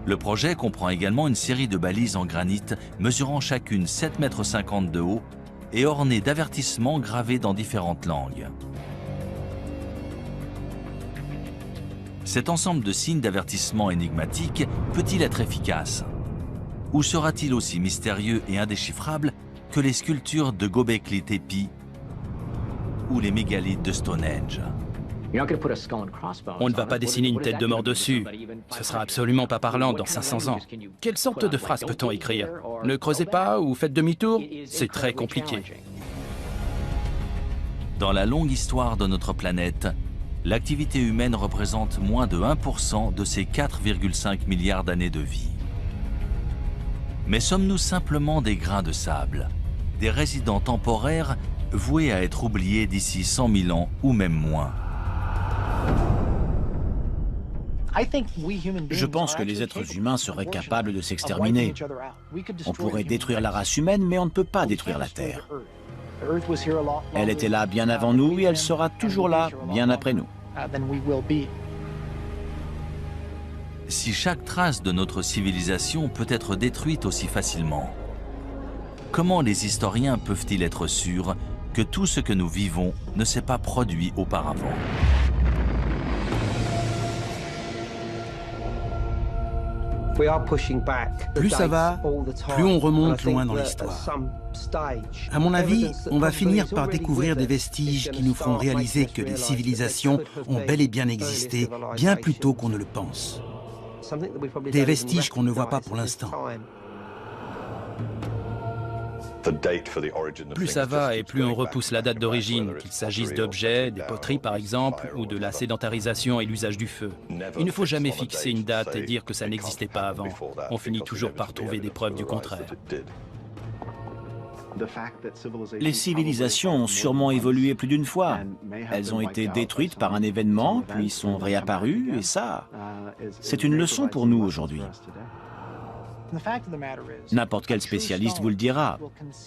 Le projet comprend également une série de balises en granit mesurant chacune 7,50 m de haut et ornées d'avertissements gravés dans différentes langues. Cet ensemble de signes d'avertissement énigmatiques peut-il être efficace? Ou sera-t-il aussi mystérieux et indéchiffrable que les sculptures de Göbekli Tepe ou les mégalithes de Stonehenge? On ne va pas dessiner une tête de mort dessus. Ce sera absolument pas parlant dans 500 ans. Quelle sorte de phrase peut-on écrire? Ne creusez pas ou faites demi-tour? C'est très compliqué. Dans la longue histoire de notre planète, l'activité humaine représente moins de 1% de ces 4,5 milliards d'années de vie. Mais sommes-nous simplement des grains de sable, des résidents temporaires voués à être oubliés d'ici 100 000 ans ou même moins? Je pense que les êtres humains seraient capables de s'exterminer. On pourrait détruire la race humaine, mais on ne peut pas détruire la Terre. Elle était là bien avant nous et elle sera toujours là bien après nous. Si chaque trace de notre civilisation peut être détruite aussi facilement, comment les historiens peuvent-ils être sûrs que tout ce que nous vivons ne s'est pas produit auparavant? Plus ça va, plus on remonte loin dans l'histoire. À mon avis, on va finir par découvrir des vestiges qui nous feront réaliser que les civilisations ont bel et bien existé bien plus tôt qu'on ne le pense. Des vestiges qu'on ne voit pas pour l'instant. Plus ça va et plus on repousse la date d'origine, qu'il s'agisse d'objets, des poteries par exemple, ou de la sédentarisation et l'usage du feu. Il ne faut jamais fixer une date et dire que ça n'existait pas avant. On finit toujours par trouver des preuves du contraire. Les civilisations ont sûrement évolué plus d'une fois. Elles ont été détruites par un événement, puis sont réapparues, et ça, c'est une leçon pour nous aujourd'hui. N'importe quel spécialiste vous le dira.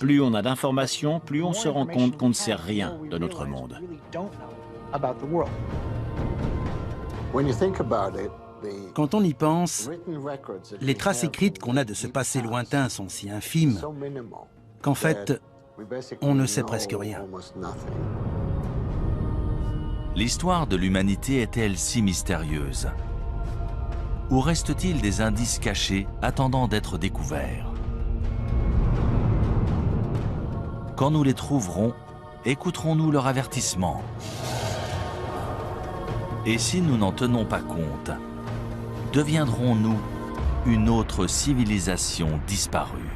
Plus on a d'informations, plus on se rend compte qu'on ne sait rien de notre monde. Quand on y pense, les traces écrites qu'on a de ce passé lointain sont si infimes qu'en fait, on ne sait presque rien. L'histoire de l'humanité est-elle si mystérieuse? Ou reste-t-il des indices cachés attendant d'être découverts? Quand nous les trouverons, écouterons-nous leur avertissement? Et si nous n'en tenons pas compte, deviendrons-nous une autre civilisation disparue?